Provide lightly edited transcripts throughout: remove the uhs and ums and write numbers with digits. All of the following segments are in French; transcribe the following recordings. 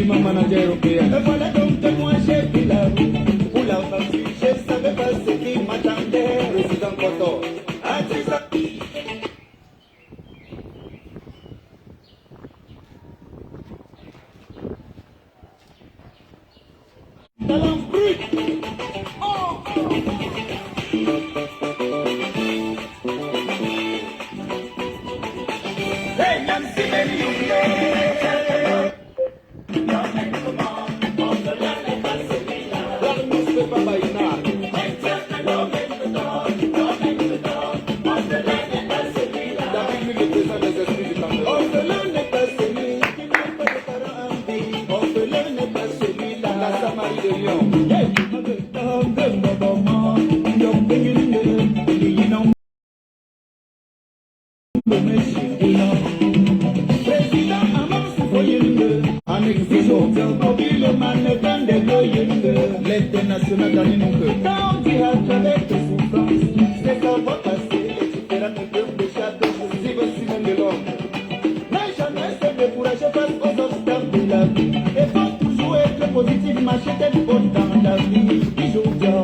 Effectivement, manager européen. Et voilà donc que moi j'ai pris la route. Pour la famille, je savais pas ce qui m'attendait. Président Koto. Ah, c'est ça. Talent brut. Hey, Nancy, baby, you know. L'atmosphère Baba Ina. David, le président des esprits du Cameroun. Orphelin n'est pas celui qui n'a pas de parents en vie. Orphelin n'est pas celui-là. La Samarie de Lyon. Président Amos Foyende, En exilio. mobile mannequin de Loyende. L'international Dani Nunke. Quand tu as avec tes souffrances, c'est ça va passer et tu feras tes preuves de château. Steven Simon de l'homme. N'aie jamais se décourager face aux obstacles de la vie. Et faut toujours être positif, marcher tête haute dans la vie. Bijouja,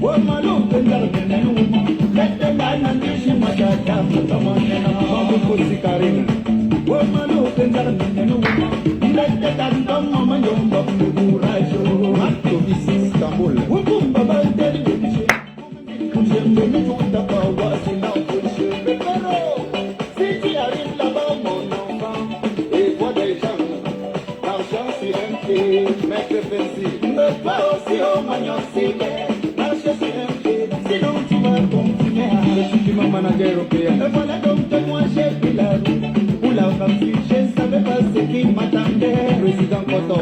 Wamalo, Benjarbenenuma, Letena, Nishi, Machata, Matamanena, Kosi Karine. Wamalo, Benjarbenenuma, Letena, Mama, Yomba, Murajo, Marco Vissi Istanbul. Wukumba, Balderi, j'aime le jour d'Abawa, c'est là que je me perds. Si tu arrives là-bas, mon enfant, Et voix des gens. L'argent sur un pied. Maître Fancy. ne pas aussi au magnon, c'est marche sur un pied, sinon tu vas continuer à. Effectivement, manager européen. Et voilà donc que moi j'ai pris la route. Pour la famille, je savais pas ce qui m'attendait. Président Koto.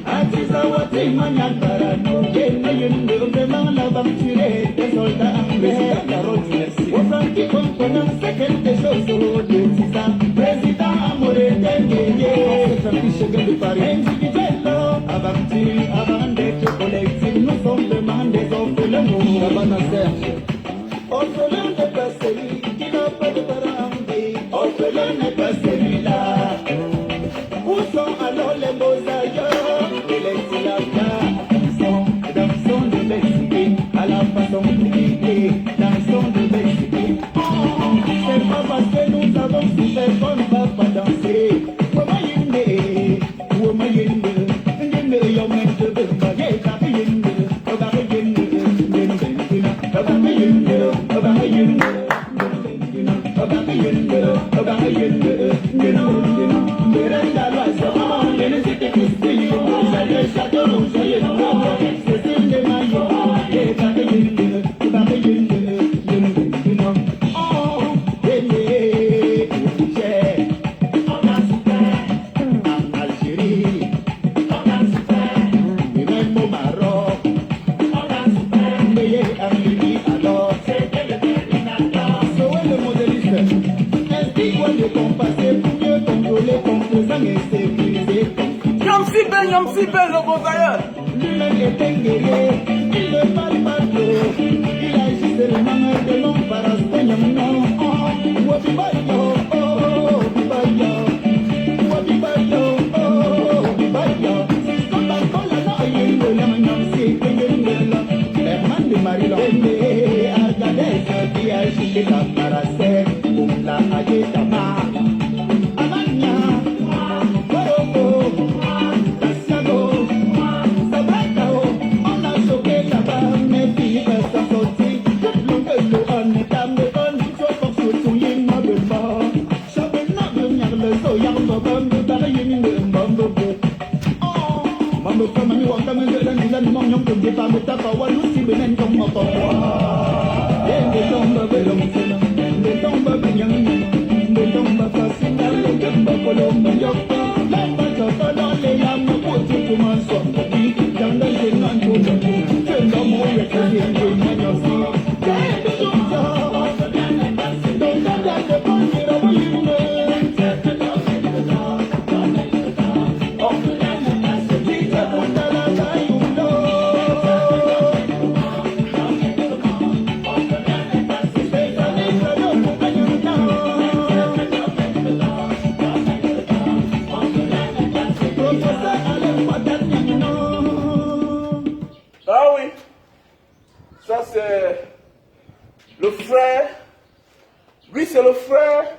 Atizawati Manyakarano, Yenayende, vraiment la banque des soldats anglais. Président Carole Merci. Au franc qui comprenant, c'est quelque chose de ça. Président Amoré Dengue. C'est un petit chagrin de Paris. Individuel, avant d'être collectif, nous sommes vraiment des orphelins. Cabana Serge. Orphelin n'est pas celui qui n'a pas de parents en vie. Orphelin n'est pas celui-là. Où sont alors les beaux ailleurs et les tilapia? Dansons de Mexique à la façon de dansons de Mexique. C'est pas parce que nous avons souffert qu'on ne va pas danser. Yam Sipe, le batailleur. Lui-même est un guerrier, il ne parle pas trop. Il agit seulement de l'homme par enseignement. Wabibayo, oh, Wabibayo, Wabibayo, oh, Wabibayo. Si son balcon là, là, il ne l'a pas si il ne l'a. Herman de Marie-Laure, Agadez, qui agit de la paracère, pour la Aguetama. Amania, Boroko, Tassiago, Sabratao, on a choqué là-bas, mes filles peuvent s'en sortir. L'ongle, on est à me donner, soit pour se souiller, ma belle. Chabena, le miar, le soya, le bombe, pareil, une bombe. Mambo kama ni wakame ngela ni lani mong nyong kumje pa meta pa walu si benen kong mo to de tomba belo msela de tomba benyang de tomba fasinga le gamba kolomba yokko la pa to to le ya mo putu kuma so di janga je nan ko do tendo mo ye ka ye ye na yo si de so do da de ko ni ro yin ne Lui, c'est le frère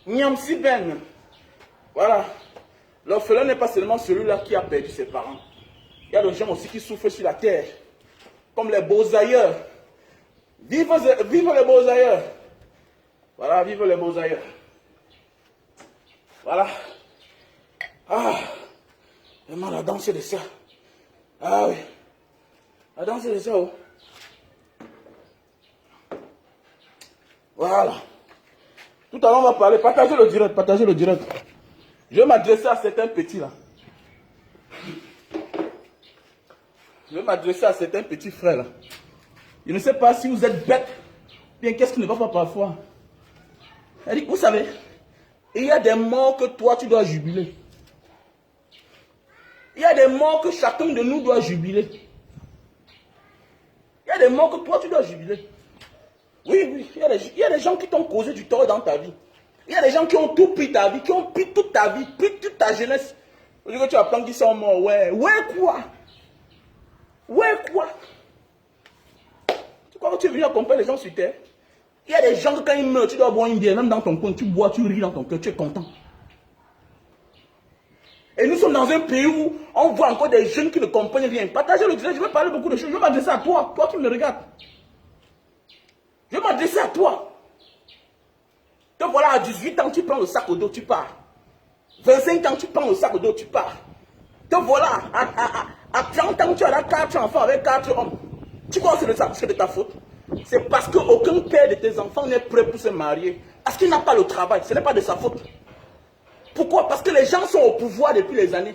Nyamsi Ben. Voilà. L'orphelin n'est pas seulement celui-là qui a perdu ses parents. Il y a des gens aussi qui souffrent sur la terre. Comme les beaux ailleurs. Vive les beaux ailleurs. Voilà, vive les beaux ailleurs. Voilà. Ah, vraiment la danse de ça. Ah oui. La danse de ça, oh. Voilà. Tout à l'heure, on va parler. Partagez le direct, partagez le direct. Je vais m'adresser à certains petits là. Je vais m'adresser à certains petits frères là. Je ne sais pas si vous êtes bêtes. Bien, qu'est-ce qui ne va pas parfois? Elle dit, vous savez, il y a des morts que toi tu dois jubiler. Il y a des morts que chacun de nous doit jubiler. Il y a des morts que toi tu dois jubiler. Oui, oui, il y a des gens qui t'ont causé du tort dans ta vie. Il y a des gens qui ont tout pris ta vie, qui ont pris toute ta vie, pris toute ta jeunesse. Aujourd'hui, tu apprends qu'ils sont morts. Ouais, ouais quoi? Ouais quoi? Tu crois que tu es venu accompagner les gens sur terre? Il y a des gens que quand ils meurent, tu dois boire une bière, même dans ton coin, tu bois, tu ris dans ton cœur, tu es content. Et nous sommes dans un pays où on voit encore des jeunes qui ne comprennent rien. Partagez le direct, je vais parler beaucoup de choses. Je vais m'adresser à toi, toi qui me regardes. Je vais m'adresser à toi. Te voilà, à 18 ans, tu prends le sac au dos, tu pars. 25 ans, tu prends le sac au dos, tu pars. Te voilà, à 30 ans, tu as 4 enfants avec 4 hommes. Tu crois que c'est de ta faute? C'est parce qu'aucun père de tes enfants n'est prêt pour se marier. Parce qu'il n'a pas le travail, ce n'est pas de sa faute. Pourquoi? Parce que les gens sont au pouvoir depuis les années.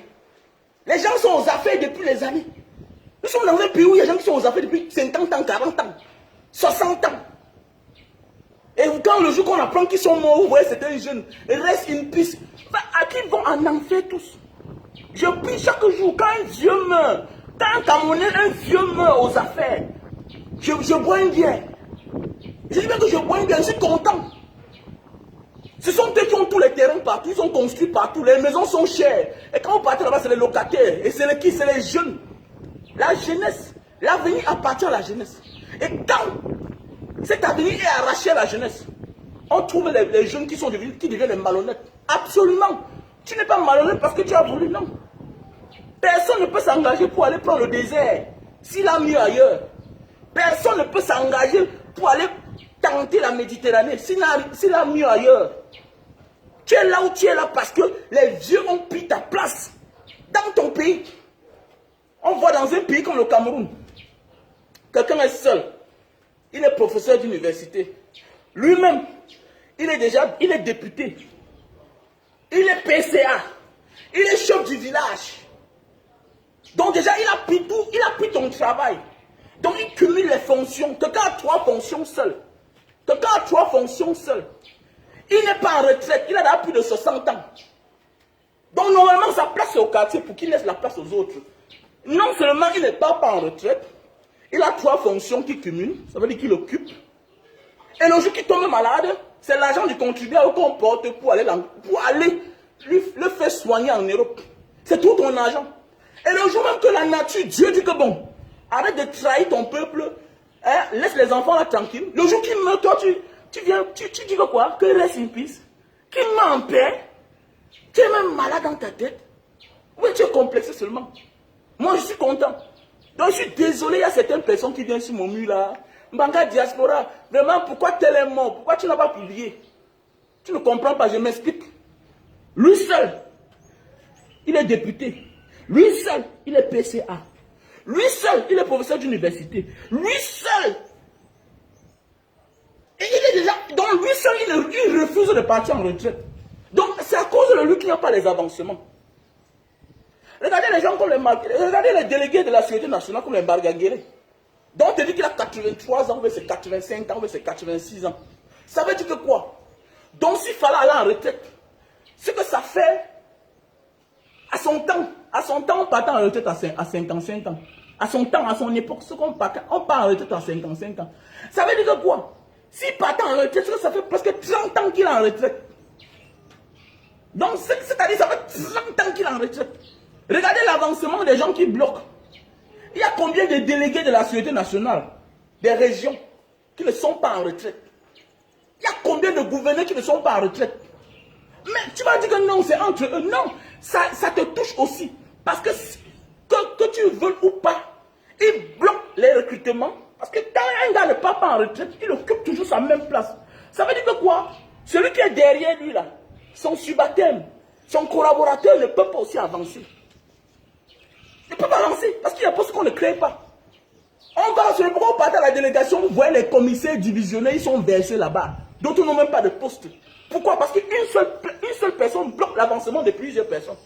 Les gens sont aux affaires depuis les années. Nous sommes dans un pays où il y a des gens qui sont aux affaires depuis 50 ans, 40 ans, 60 ans. Et quand le jour qu'on apprend qu'ils sont morts, vous voyez, c'était jeunes, reste une piste. À qui vont en enfer tous? Je prie chaque jour, quand un vieux meurt, quand un Camerounais, un vieux meurt aux affaires, je bois une bière. Je dis bien que je bois une bière, je suis content. Ce sont eux qui ont tous les terrains partout, ils sont construits partout, les maisons sont chères. Et quand vous partez là-bas, c'est les locataires. Et c'est qui? C'est les jeunes. La jeunesse. L'avenir appartient à la jeunesse. Et quand cet avenir est arraché à la jeunesse, on trouve les jeunes qui deviennent des malhonnêtes. Absolument. Tu n'es pas malhonnête parce que tu as voulu, non. Personne ne peut s'engager pour aller prendre le désert s'il a mieux ailleurs. Personne ne peut s'engager pour aller tenter la Méditerranée s'il a mieux ailleurs. Tu es là où tu es là parce que les vieux ont pris ta place dans ton pays. On voit dans un pays comme le Cameroun, quelqu'un est seul. Il est professeur d'université. Lui-même, il est député. Il est PCA. Il est chef du village. Donc déjà, il a pris tout, il a pris ton travail. Donc il cumule les fonctions. Quelqu'un a 3 fonctions seul. Quelqu'un a 3 fonctions seul. Il n'est pas en retraite, il a déjà plus de 60 ans. Donc normalement, sa place est au quartier pour qu'il laisse la place aux autres. Non seulement il n'est pas en retraite, il a 3 fonctions qu'il cumule, ça veut dire qu'il occupe. Et le jour qu'il tombe malade, c'est l'argent du contribuable qu'on porte pour aller le faire soigner en Europe. C'est tout ton argent. Et le jour même que la nature, Dieu dit que bon, arrête de trahir ton peuple, hein, laisse les enfants là tranquilles. Le jour qu'il meurt, toi, tu dis que quoi? Que reste in peace. Qu'il meurt en paix. Tu es même malade dans ta tête. Oui, tu es complexé seulement. Moi, je suis content. Donc, je suis désolé, il y a certaines personnes qui viennent sur mon mur là. Mbanga Diaspora, vraiment, pourquoi tel est mort? Pourquoi tu n'as pas publié? Tu ne comprends pas, je m'explique. Lui seul, il est député. Lui seul, il est PCA. Lui seul, il est professeur d'université. Lui seul. Et il est déjà. Donc lui seul, il refuse de partir en retraite. Donc c'est à cause de lui qu'il n'y a pas les avancements. Regardez les gens comme regardez les délégués de la Sécurité nationale comme les Bargangere. Donc on te dit qu'il a 83 ans, ou c'est 85 ans, ou c'est 86 ans. Ça veut dire que quoi? Donc s'il fallait aller en retraite, ce que ça fait à son temps on partait en retraite à 55 ans. À son temps, à son époque, on part en retraite à 55 ans. Ça veut dire que quoi? S'il partait en retraite, ça fait presque 30 ans qu'il est en retraite. Donc, c'est-à-dire ça fait 30 ans qu'il est en retraite. Regardez l'avancement des gens qui bloquent. Il y a combien de délégués de la Sécurité nationale, des régions, qui ne sont pas en retraite? Il y a combien combien de gouverneurs qui ne sont pas en retraite? Mais tu vas dire que non, c'est entre eux. Non, ça te touche aussi. Parce que tu veux ou pas, ils bloquent les recrutements. Parce que quand un gars ne part pas en retraite, il occupe toujours sa même place. Ça veut dire que quoi? Celui qui est derrière lui là, son subalterne, son collaborateur ne peut pas aussi avancer. Il ne peut pas avancer parce qu'il y a un poste qu'on ne crée pas. On va sur le bureau, on part à la délégation, vous voyez les commissaires divisionnaires, ils sont versés là-bas. D'autres n'ont même pas de poste. Pourquoi? Parce qu'une seule personne bloque l'avancement de plusieurs personnes.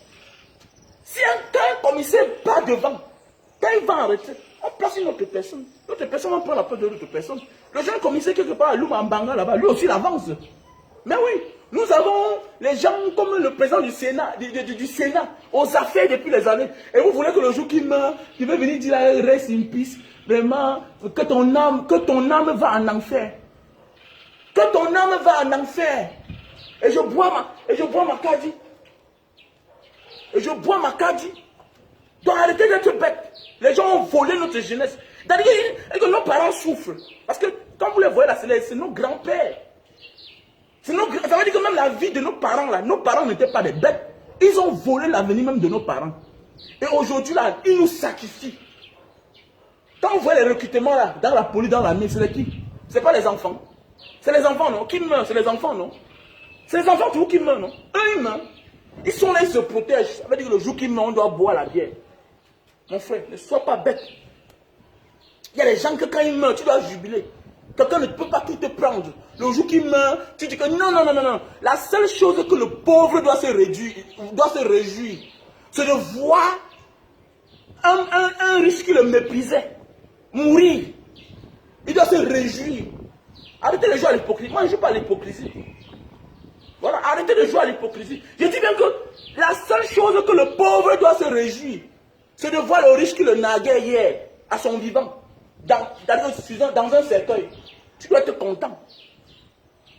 Si un commissaire part devant, quand il va en retraite, on place une autre personne. L'autre personne, on prend la place de l'autre personne. Le jeune commissaire quelque part à Lumambanga là-bas, lui aussi il avance. Mais oui, nous avons les gens comme le président du Sénat, du Sénat, aux affaires depuis les années. Et vous voulez que le jour qu'il meurt, il veut venir dire reste in peace, vraiment, que ton âme va en enfer. Que ton âme va en enfer. Et je bois ma kadi. Et je bois ma kadi. Donc arrêtez d'être bête. Les gens ont volé notre jeunesse. C'est-à-dire que nos parents souffrent. Parce que quand vous les voyez là, c'est nos grands-pères. Ça veut dire que même la vie de nos parents là, nos parents n'étaient pas des bêtes. Ils ont volé l'avenir même de nos parents. Et aujourd'hui là, ils nous sacrifient. Quand vous voyez les recrutements là, dans la police, dans l'armée, c'est qui? C'est pas les enfants. C'est les enfants, non? Qui meurent? C'est les enfants, non? C'est les enfants toujours qui meurent, non? Eux, ils meurent. Ils sont là, ils se protègent. Ça veut dire que le jour qu'ils meurent, on doit boire la bière. Mon frère, ne sois pas bête. Il y a des gens que quand ils meurent, tu dois jubiler. Quelqu'un ne peut pas tout te prendre. Le jour qu'il meurt, tu dis que non, non, non, non, non. La seule chose que le pauvre doit se réjouir, c'est de voir un riche qui le méprisait mourir. Il doit se réjouir. Arrêtez de jouer à l'hypocrisie. Moi, je ne joue pas à l'hypocrisie. Voilà, arrêtez de jouer à l'hypocrisie. Je dis bien que la seule chose que le pauvre doit se réjouir, c'est de voir le riche qui le naguait hier, à son vivant, dans un cercueil. Tu dois être content.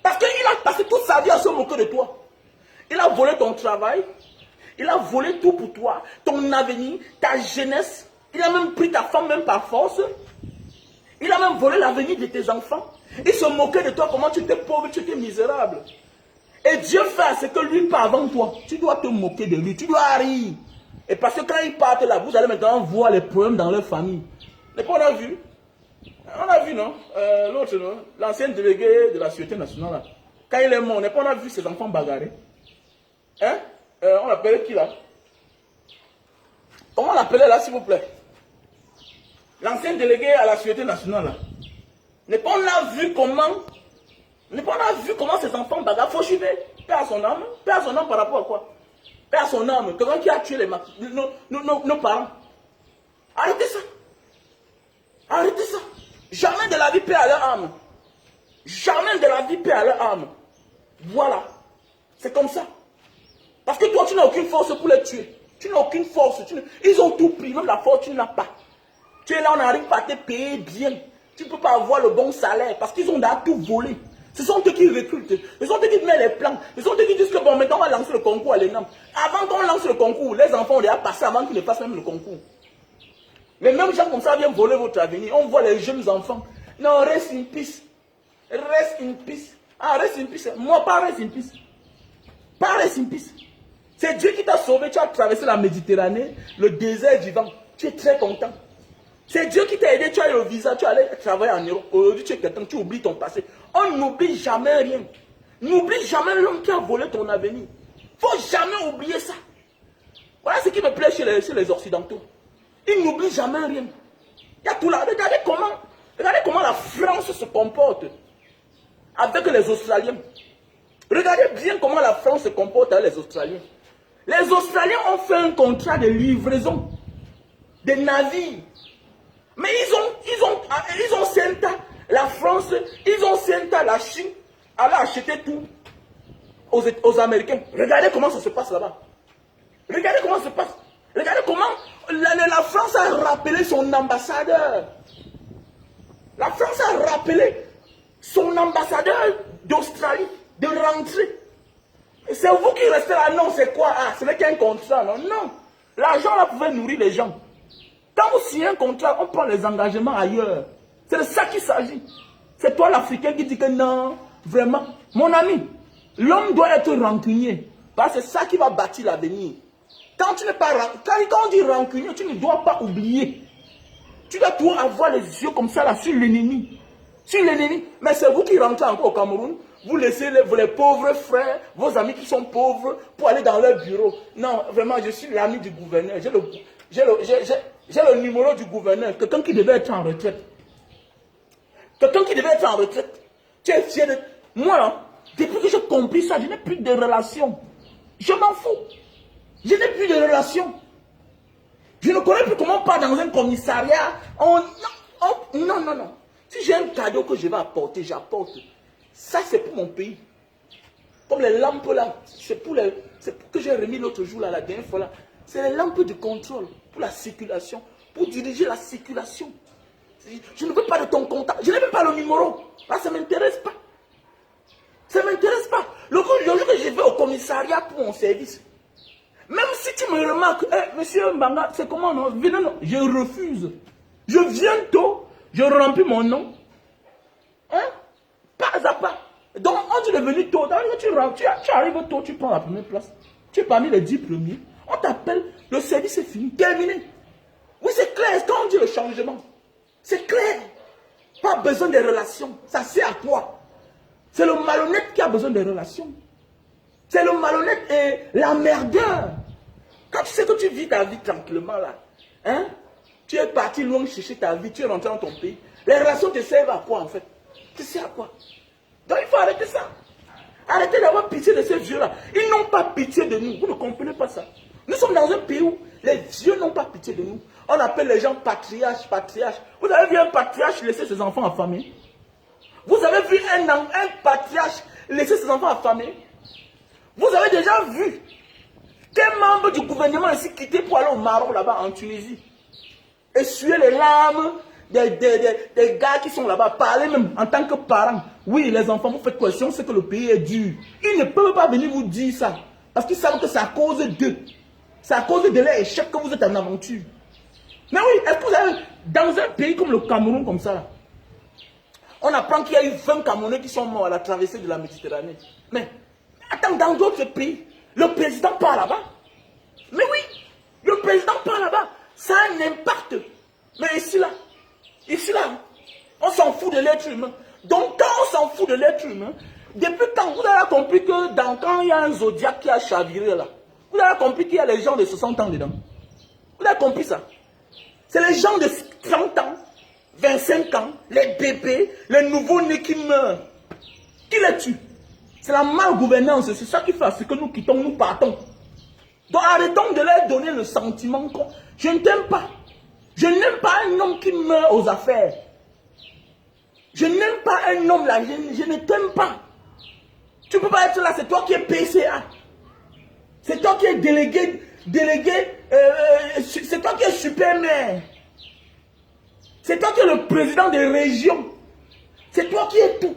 Parce qu'il a passé toute sa vie à se moquer de toi. Il a volé ton travail. Il a volé tout pour toi. Ton avenir, ta jeunesse. Il a même pris ta femme même par force. Il a même volé l'avenir de tes enfants. Il se moquait de toi, comment tu étais pauvre, tu étais misérable. Et Dieu fait ce que lui part avant toi. Tu dois te moquer de lui, tu dois rire. Et parce que quand ils partent là, vous allez maintenant voir les problèmes dans leur famille. Mais on a vu. On a vu, non? L'autre, non? L'ancien délégué de la Sûreté nationale, là. Quand il est mort, on a vu ses enfants bagarrer. Hein? On l'appelait qui là? Comment on l'appelait là, s'il vous plaît? L'ancien délégué à la Sûreté nationale, là. On a vu comment ses enfants bagarrent. Faut chiver. Paix à son âme. Paix à son âme par rapport à quoi? Paix à son âme. Quelqu'un qui a tué nos parents. Arrêtez ça. Arrêtez ça. Jamais de la vie paix à leur âme. Jamais de la vie paix à leur âme. Voilà. C'est comme ça. Parce que toi, tu n'as aucune force pour les tuer. Tu n'as aucune force. Ils ont tout pris. Même la force, tu n'as pas. Tu es là, on n'arrive pas à te payer bien. Tu ne peux pas avoir le bon salaire parce qu'ils ont déjà tout volé. Ce sont eux qui recrutent. Ce sont eux qui mettent les plans. Ce sont eux qui disent que bon, maintenant on va lancer le concours à l'ENAM. Avant qu'on lance le concours, les enfants ont déjà passé avant qu'ils ne fassent même le concours. Les mêmes gens comme ça viennent voler votre avenir. On voit les jeunes enfants. Non, reste in peace. Reste in peace. Ah, reste in peace. Moi, pas reste in peace. Pas reste in peace. C'est Dieu qui t'a sauvé. Tu as traversé la Méditerranée, le désert du vent. Tu es très content. C'est Dieu qui t'a aidé, tu as eu le visa, tu allais travailler en Europe. Aujourd'hui, tu es quelqu'un, tu oublies ton passé. On n'oublie jamais rien. N'oublie jamais l'homme qui a volé ton avenir. Il ne faut jamais oublier ça. Voilà ce qui me plaît chez les Occidentaux. Ils n'oublient jamais rien. Il y a tout là. Regardez comment la France se comporte avec les Australiens. Regardez bien comment la France se comporte avec les Australiens. Les Australiens ont fait un contrat de livraison des navires. Mais ils ont senti la France, ils ont senti la Chine aller acheter tout aux Américains. Regardez comment ça se passe là-bas. Regardez comment ça se passe. Regardez comment la France a rappelé son ambassadeur. La France a rappelé son ambassadeur d'Australie de rentrer. C'est vous qui restez là. Non, c'est quoi? Ah, ce n'est qu'un contrat. Non, non. L'argent là pouvait nourrir les gens. Quand vous signez un contrat, on prend les engagements ailleurs. C'est de ça qu'il s'agit. C'est toi l'Africain qui dit que non, Vraiment, mon ami, l'homme doit être rancunier. Parce que c'est ça qui va bâtir l'avenir. Quand tu n'es pas quand on dit rancunier, tu ne dois pas oublier. Tu dois toujours avoir les yeux comme ça là sur l'ennemi. Sur l'ennemi. Mais c'est vous qui rentrez encore au Cameroun. Vous laissez les pauvres frères, vos amis qui sont pauvres, pour aller dans leur bureau. Non, vraiment, je suis l'ami du gouverneur. J'ai le numéro du gouverneur. Quelqu'un qui devait être en retraite. Quelqu'un qui devait être en retraite. Tu es fier de... Moi, là, depuis que j'ai compris ça, je n'ai plus de relations. Je m'en fous. Je n'ai plus de relations. Je ne connais plus comment on part dans un commissariat. Non. Si j'ai un cadeau que je vais apporter, j'apporte. Ça, c'est pour mon pays. Comme les lampes là, c'est pour que j'ai remis l'autre jour, là, la dernière fois là. C'est les lampes de contrôle pour la circulation, pour diriger la circulation. Je ne veux pas de ton contact. Je n'ai même pas le numéro. Là, ça ne m'intéresse pas. Ça ne m'intéresse pas. Le jour que je vais au commissariat pour mon service, même si tu me remarques, monsieur Mbanga, c'est comment non? Venez, non, je refuse. Je viens tôt, je remplis mon nom. Hein? Pas à pas. Donc, quand tu es venu tôt, tu arrives tôt, tu prends la première place. Tu es parmi les 10 premiers. On t'appelle, le service est fini, terminé. Oui, c'est clair, quand on dit le changement, c'est clair. Pas besoin de relations. Ça sert à quoi? C'est le malhonnête qui a besoin de relations. C'est le malhonnête et l'emmerdeur. Quand tu sais que tu vis ta vie tranquillement là, hein? Tu es parti loin chercher ta vie, tu es rentré dans ton pays. Les relations te servent à quoi en fait? Tu sais à quoi? Donc il faut arrêter ça. Arrêtez d'avoir pitié de ces vieux-là. Ils n'ont pas pitié de nous. Vous ne comprenez pas ça. Nous sommes dans un pays où les vieux n'ont pas pitié de nous. On appelle les gens patriarches. Vous avez vu un patriarche laisser ses enfants affamés? Vous avez vu un patriarche laisser ses enfants affamés? Vous avez déjà vu quel membre du gouvernement ici quitté pour aller au Maroc là-bas en Tunisie? Essuyer les larmes des gars qui sont là-bas, parler même en tant que parents. Oui, les enfants, vous faites question, c'est que le pays est dur. Ils ne peuvent pas venir vous dire ça. Parce qu'ils savent que c'est à cause d'eux. C'est à cause de leur échec que vous êtes en aventure. Mais oui, est-ce que vous avez, dans un pays comme le Cameroun, comme ça, on apprend qu'il y a eu 20 Camerounais qui sont morts à la traversée de la Méditerranée. Mais, attends, dans d'autres pays, le président part là-bas. Mais oui, le président part là-bas. Ça a un impact. Mais ici, là, on s'en fout de l'être humain. Donc, quand on s'en fout de l'être humain, depuis quand vous avez compris que quand il y a un zodiaque qui a chaviré là, vous avez compris qu'il y a les gens de 60 ans dedans. Vous avez compris ça? C'est les gens de 30 ans, 25 ans, les bébés, les nouveaux-nés qui meurent. Qui les tue? C'est la malgouvernance, c'est ça qui fait ce que nous quittons, nous partons. Donc arrêtons de leur donner le sentiment que je ne t'aime pas. Je n'aime pas un homme qui meurt aux affaires. Je n'aime pas un homme là, je ne t'aime pas. Tu ne peux pas être là, c'est toi qui es PCA. C'est toi qui es délégué, c'est toi qui es super maire. C'est toi qui es le président des régions. C'est toi qui es tout.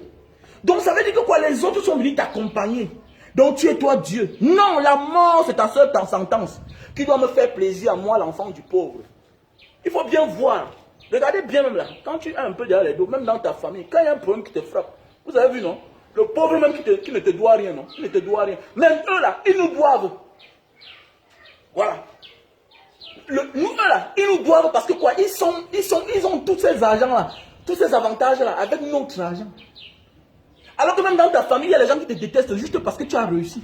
Donc ça veut dire que quoi, les autres sont venus t'accompagner. Donc tu es toi Dieu. Non, la mort c'est ta seule sentence qui doit me faire plaisir à moi, l'enfant du pauvre. Il faut bien voir. Regardez bien même là. Quand tu as un peu derrière les dos, même dans ta famille, quand il y a un problème qui te frappe, vous avez vu non? Le pauvre même qui ne te doit rien, non? Qui ne te doit rien. Même eux là, ils nous doivent. Voilà. Nous eux là, ils nous doivent parce que quoi? Ils ont tous ces argents là, tous ces avantages là avec notre argent. Alors que même dans ta famille, il y a les gens qui te détestent juste parce que tu as réussi.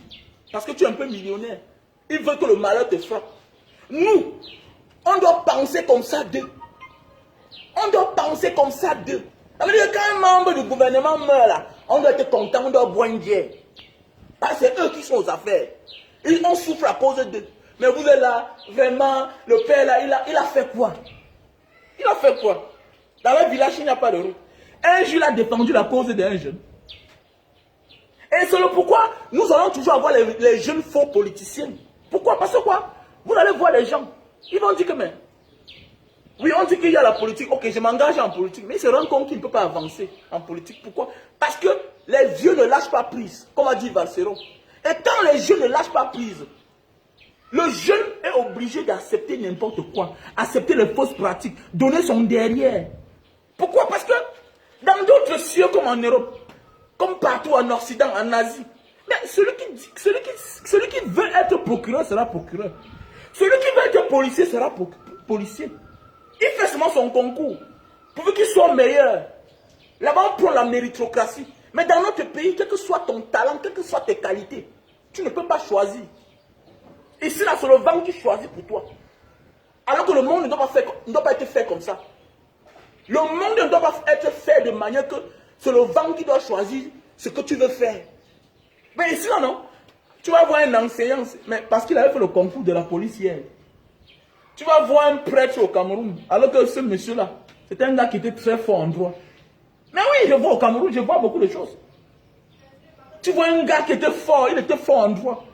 Parce que tu es un peu millionnaire. Ils veulent que le malheur te frappe. Nous, on doit penser comme ça d'eux. On doit penser comme ça d'eux. Ça veut dire que quand un membre du gouvernement meurt là, on doit être content, on doit boire une bière. Parce que c'est eux qui sont aux affaires. On souffre à cause d'eux. Mais vous êtes là, vraiment, le père là, il a fait quoi? Il a fait quoi? Dans le village, il n'y a pas de route. Un jour, il a défendu la cause d'un jeune. Et c'est le pourquoi nous allons toujours avoir les jeunes faux politiciens. Pourquoi? Parce que quoi? Vous allez voir les gens. Ils vont dire que, mais, oui, on dit qu'il y a la politique. Ok, je m'engage en politique. Mais ils se rendent compte qu'ils ne peuvent pas avancer en politique. Pourquoi? Parce que les vieux ne lâchent pas prise, comme a dit Valsero. Et quand les jeunes ne lâchent pas prise, le jeune est obligé d'accepter n'importe quoi. Accepter les fausses pratiques. Donner son derrière. Pourquoi? Parce que dans d'autres cieux comme en Europe, Comme partout en Occident, en Asie. Mais celui qui veut être procureur sera procureur. Celui qui veut être policier sera policier. Il fait seulement son concours pour qu'il soit meilleur. Là-bas, on prend la méritocratie. Mais dans notre pays, quel que soit ton talent, quelles que soient tes qualités, tu ne peux pas choisir. Ici, là, c'est le vent qui choisit pour toi. Alors que le monde ne doit pas être fait comme ça. Le monde ne doit pas être fait de manière que c'est le vent qui doit choisir ce que tu veux faire. Mais ici, là, non. Tu vas voir un enseignant, mais parce qu'il avait fait le concours de la police hier. Tu vas voir un prêtre au Cameroun, alors que ce monsieur-là, c'était un gars qui était très fort en droit. Mais oui, je vois au Cameroun, je vois beaucoup de choses. Tu vois un gars qui était fort, il était fort en droit.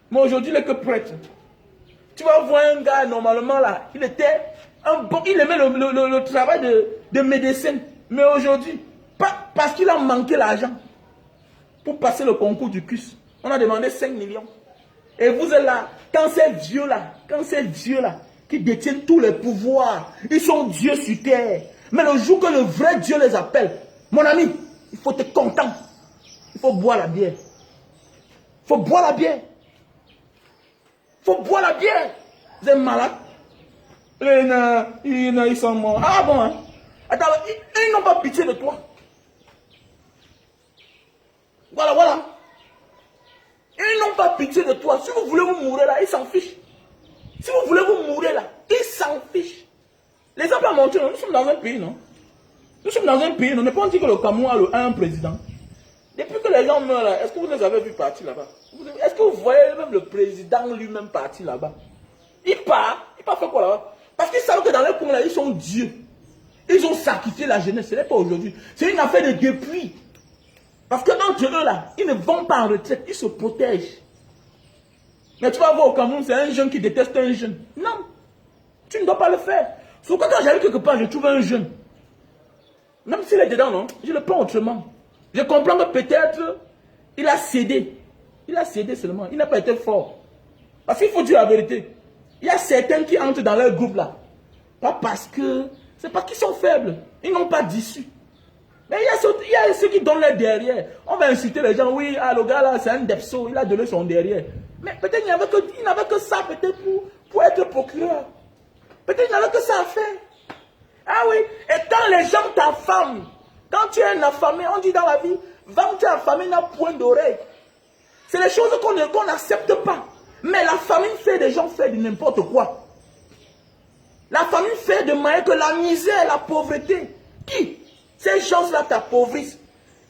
Mais aujourd'hui, il n'est que prêtre. Tu vas voir un gars, normalement, là, il était un bon, il aimait le travail de médecin. Mais aujourd'hui, parce qu'il a manqué l'argent pour passer le concours du CUS, on a demandé 5 millions. Et vous êtes là, quand ces dieux-là, qui détiennent tous les pouvoirs, ils sont dieux sur terre. Mais le jour que le vrai Dieu les appelle, mon ami, il faut être content. Il faut boire la bière. Il faut boire la bière. Il faut boire la bière. Vous êtes malade. Ils sont morts. Ah bon, hein? Attends, ils n'ont pas pitié de toi. Voilà. Ils n'ont pas pitié de toi. Si vous voulez vous mourir là, ils s'en fichent. Si vous voulez vous mourir là, ils s'en fichent. Les gens peuvent mentir, nous sommes dans un pays, non? Nous sommes dans un pays, on ne peut pas dire que le Cameroun a un président. Depuis que les gens meurent là, est-ce que vous les avez vus partir là-bas? Est-ce que vous voyez même le président lui-même partir là-bas? Il part faire quoi là-bas? Parce qu'ils savent que dans les coins là, ils sont dieux. Ils ont sacrifié la jeunesse, ce n'est pas aujourd'hui. C'est une affaire de depuis. Parce que entre eux là, ils ne vont pas en retraite, ils se protègent. Mais tu vas voir au Cameroun, c'est un jeune qui déteste un jeune. Non, tu ne dois pas le faire. Sauf que quand j'arrive quelque part, je trouve un jeune. Même s'il est dedans, non, je le prends autrement. Je comprends que peut-être, il a cédé. Il a cédé seulement, il n'a pas été fort. Parce qu'il faut dire la vérité. Il y a certains qui entrent dans leur groupe là. Pas parce que, c'est parce qu'ils sont faibles. Ils n'ont pas d'issue. Mais il y a ceux qui donnent leur derrière. On va inciter les gens, oui, ah, le gars là, c'est un depso, il a donné son derrière. Mais peut-être il n'avait que ça, peut-être pour être procureur. Peut-être il n'avait que ça à faire. Ah oui, et quand les gens t'affament, quand tu es un affamé, on dit dans la vie, quand tu es affamé, n'a point d'oreille. C'est les choses qu'on n'accepte pas. Mais la famine fait des gens faire de n'importe quoi. La famine fait de manière que la misère, la pauvreté, ces choses-là t'appauvrissent.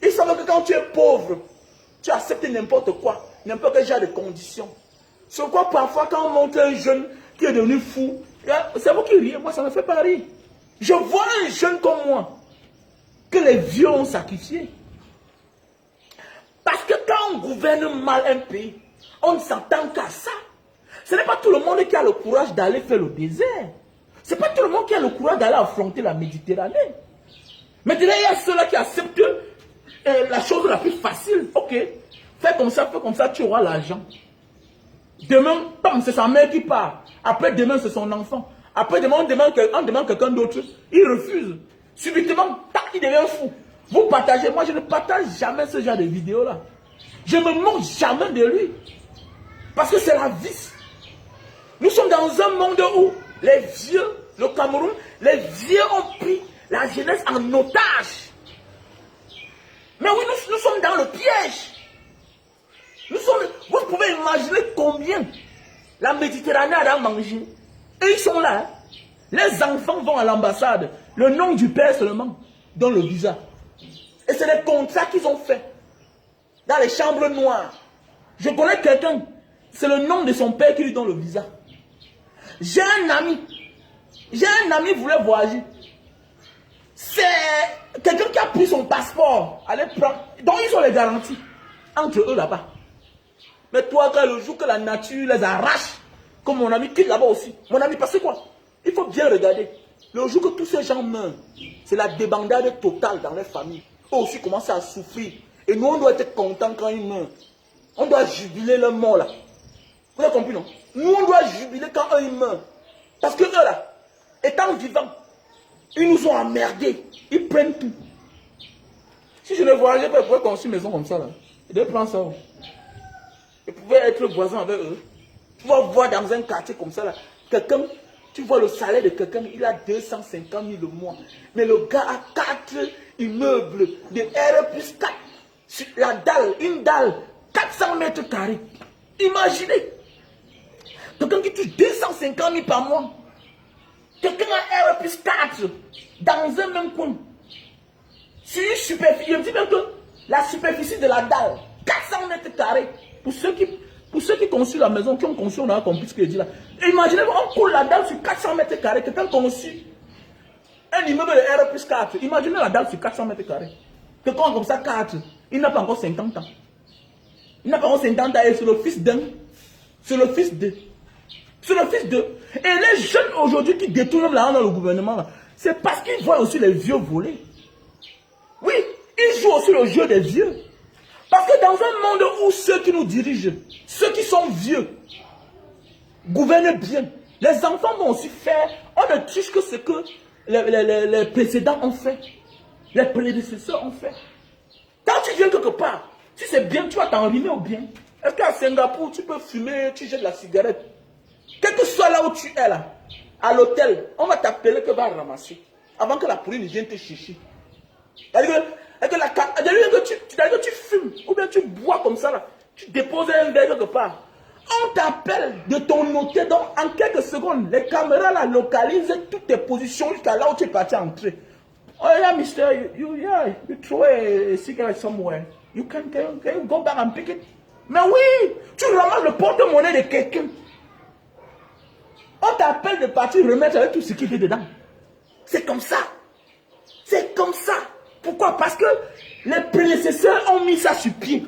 Ils savent que quand tu es pauvre, tu acceptes n'importe quoi, n'importe quel genre de conditions. C'est quoi parfois quand on montre un jeune qui est devenu fou, c'est vous qui riez, moi ça ne me fait pas rire. Je vois un jeune comme moi, que les vieux ont sacrifié. Parce que quand on gouverne mal un pays, on ne s'entend qu'à ça. Ce n'est pas tout le monde qui a le courage d'aller faire le désert. Ce n'est pas tout le monde qui a le courage d'aller affronter la Méditerranée. Maintenant, il y a ceux-là qui acceptent la chose la plus facile. Ok, fais comme ça, tu auras l'argent. Demain, c'est sa mère qui part. Après, demain, c'est son enfant. Après, demain, on demande quelqu'un d'autre. Il refuse. Subitement, tac, il devient fou. Vous partagez. Moi, je ne partage jamais ce genre de vidéos-là. Je ne me moque jamais de lui. Parce que c'est la vie. Nous sommes dans un monde où les vieux, le Cameroun, les vieux ont pris la jeunesse en otage. Mais oui, nous sommes dans le piège. Vous pouvez imaginer combien la Méditerranée a mangé. Et ils sont là. Les enfants vont à l'ambassade. Le nom du père seulement donne le visa. Et c'est des contrats qu'ils ont fait. Dans les chambres noires. Je connais quelqu'un. C'est le nom de son père qui lui donne le visa. J'ai un ami voulait voyager. C'est quelqu'un qui a pris son passeport. Allez prendre. Donc ils ont les garanties. Entre eux là-bas. Mais toi, quand le jour que la nature les arrache, comme mon ami quitte là-bas aussi. Mon ami, parce que quoi? Il faut bien regarder. Le jour que tous ces gens meurent, c'est la débandade totale dans les familles. Eux aussi commencent à souffrir. Et nous, on doit être contents quand ils meurent. On doit jubiler leur mort là. Vous avez compris, non? Nous, on doit jubiler quand eux, ils meurent. Parce que eux là, étant vivants, ils nous ont emmerdés. Ils prennent tout. Si je ne voyageais pas, je pouvais construire une maison comme ça. Là. Je devais prendre ça. Je pouvais être voisin avec eux. Tu vas voir dans un quartier comme ça, là, quelqu'un, tu vois le salaire de quelqu'un, il a 250 000 le mois. Mais le gars a 4 immeubles de R+4. Sur la dalle, une dalle, 400 mètres carrés. Imaginez. Quelqu'un qui touche 250 000 par mois. Quelqu'un a R+4 dans un même coin. Sur une superficie, je me dis même que la superficie de la dalle, 400 mètres carrés. Pour ceux qui construisent la maison, qui ont construit, on a compris ce que je dis là. Imaginez, on coule la dalle sur 400 mètres carrés. Quelqu'un construit un immeuble de R+4. Imaginez la dalle sur 400 mètres carrés. Quelqu'un comme ça, 4. Il n'a pas encore 50 ans. Il n'a pas encore 50 ans et c'est le fils d'un. C'est le fils d'eux. C'est le fils d'eux. Et les jeunes aujourd'hui qui détournent l'argent dans le gouvernement, c'est parce qu'ils voient aussi les vieux voler. Oui, ils jouent aussi le jeu des vieux. Parce que dans un monde où ceux qui nous dirigent, ceux qui sont vieux, gouvernent bien, les enfants vont aussi faire, on ne touche que ce que les précédents ont fait, les prédécesseurs ont fait. Quand tu viens quelque part, si c'est bien, tu vas t'enrhumer au bien. Est-ce qu'à Singapour, tu peux fumer, tu jettes la cigarette? Quel que soit là où tu es là, à l'hôtel, on va t'appeler que va ramasser, avant que la police vienne te chercher. C'est-à-dire que tu fumes, ou bien tu bois comme ça, là, tu déposes un verre quelque part. On t'appelle de ton hôtel, donc en quelques secondes, les caméras là, localisent toutes tes positions jusqu'à là où tu es parti entrer. Oh yeah, mister, you throw a cigarette somewhere. You can go back and pick it? Mais oui, tu ramasses le porte-monnaie de quelqu'un. On t'appelle de partir remettre avec tout ce qui est dedans. C'est comme ça. C'est comme ça. Pourquoi? Parce que les prédécesseurs ont mis ça sur pied.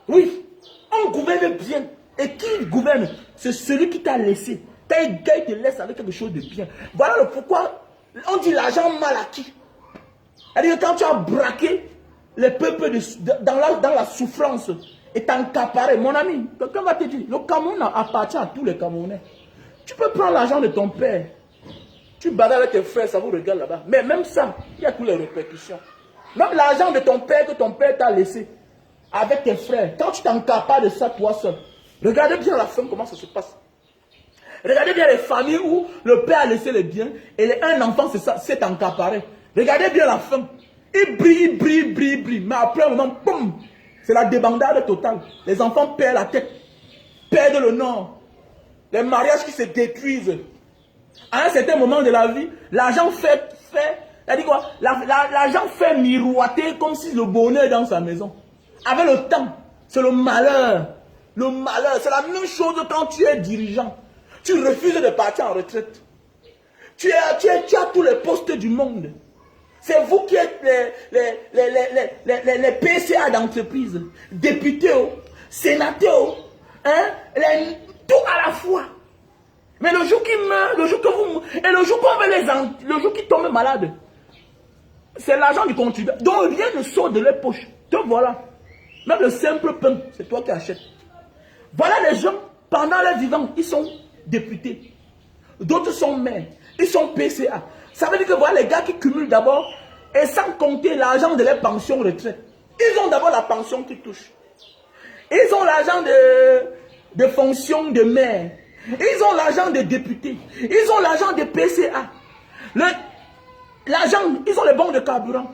Oui, on gouverne bien. Et qui gouverne? C'est celui qui t'a laissé. T'as un gars qui te laisse avec quelque chose de bien. Voilà le pourquoi on dit l'argent mal acquis. C'est-à-dire que quand tu as braqué les peuples dans la souffrance et t'encaparer, mon ami, quelqu'un va te dire, le Cameroun appartient à tous les Camerounais. Tu peux prendre l'argent de ton père. Tu bagarres avec tes frères, ça vous regarde là-bas. Mais même ça, il y a toutes les répercussions. Même l'argent de ton père que ton père t'a laissé avec tes frères, quand tu t'encapares de ça toi seul, regardez bien la fin, comment ça se passe. Regardez bien les familles où le père a laissé les biens et un enfant s'est encaparé. Regardez bien la fin. Il brille. Mais après un moment, boum, c'est la débandade totale. Les enfants perdent la tête, perdent le nom. Les mariages qui se détruisent. À un certain moment de la vie, l'argent l'argent fait miroiter comme si le bonheur est dans sa maison. Avec le temps, c'est le malheur. Le malheur, c'est la même chose quand tu es dirigeant. Tu refuses de partir en retraite. Tu as tous les postes du monde. C'est vous qui êtes les PCA d'entreprise, députés, sénateurs, tout à la fois. Mais le jour qui meurt, le jour que vous et le jour qu'on veut le jour qui tombe malade, c'est l'argent du contribuable. Donc rien ne sort de leur poche. Donc voilà. Même le simple pain, c'est toi qui achètes. Voilà les gens, pendant leur vivant, ils sont députés. D'autres sont maires. Ils sont PCA. Ça veut dire que voilà les gars qui cumulent d'abord, et sans compter l'argent de leur pension retraite. Ils ont d'abord la pension qu'ils touchent. Ils ont l'argent de fonction de maire. Ils ont l'argent des députés. Ils ont l'argent des PCA. L'argent, ils ont les bons de carburant.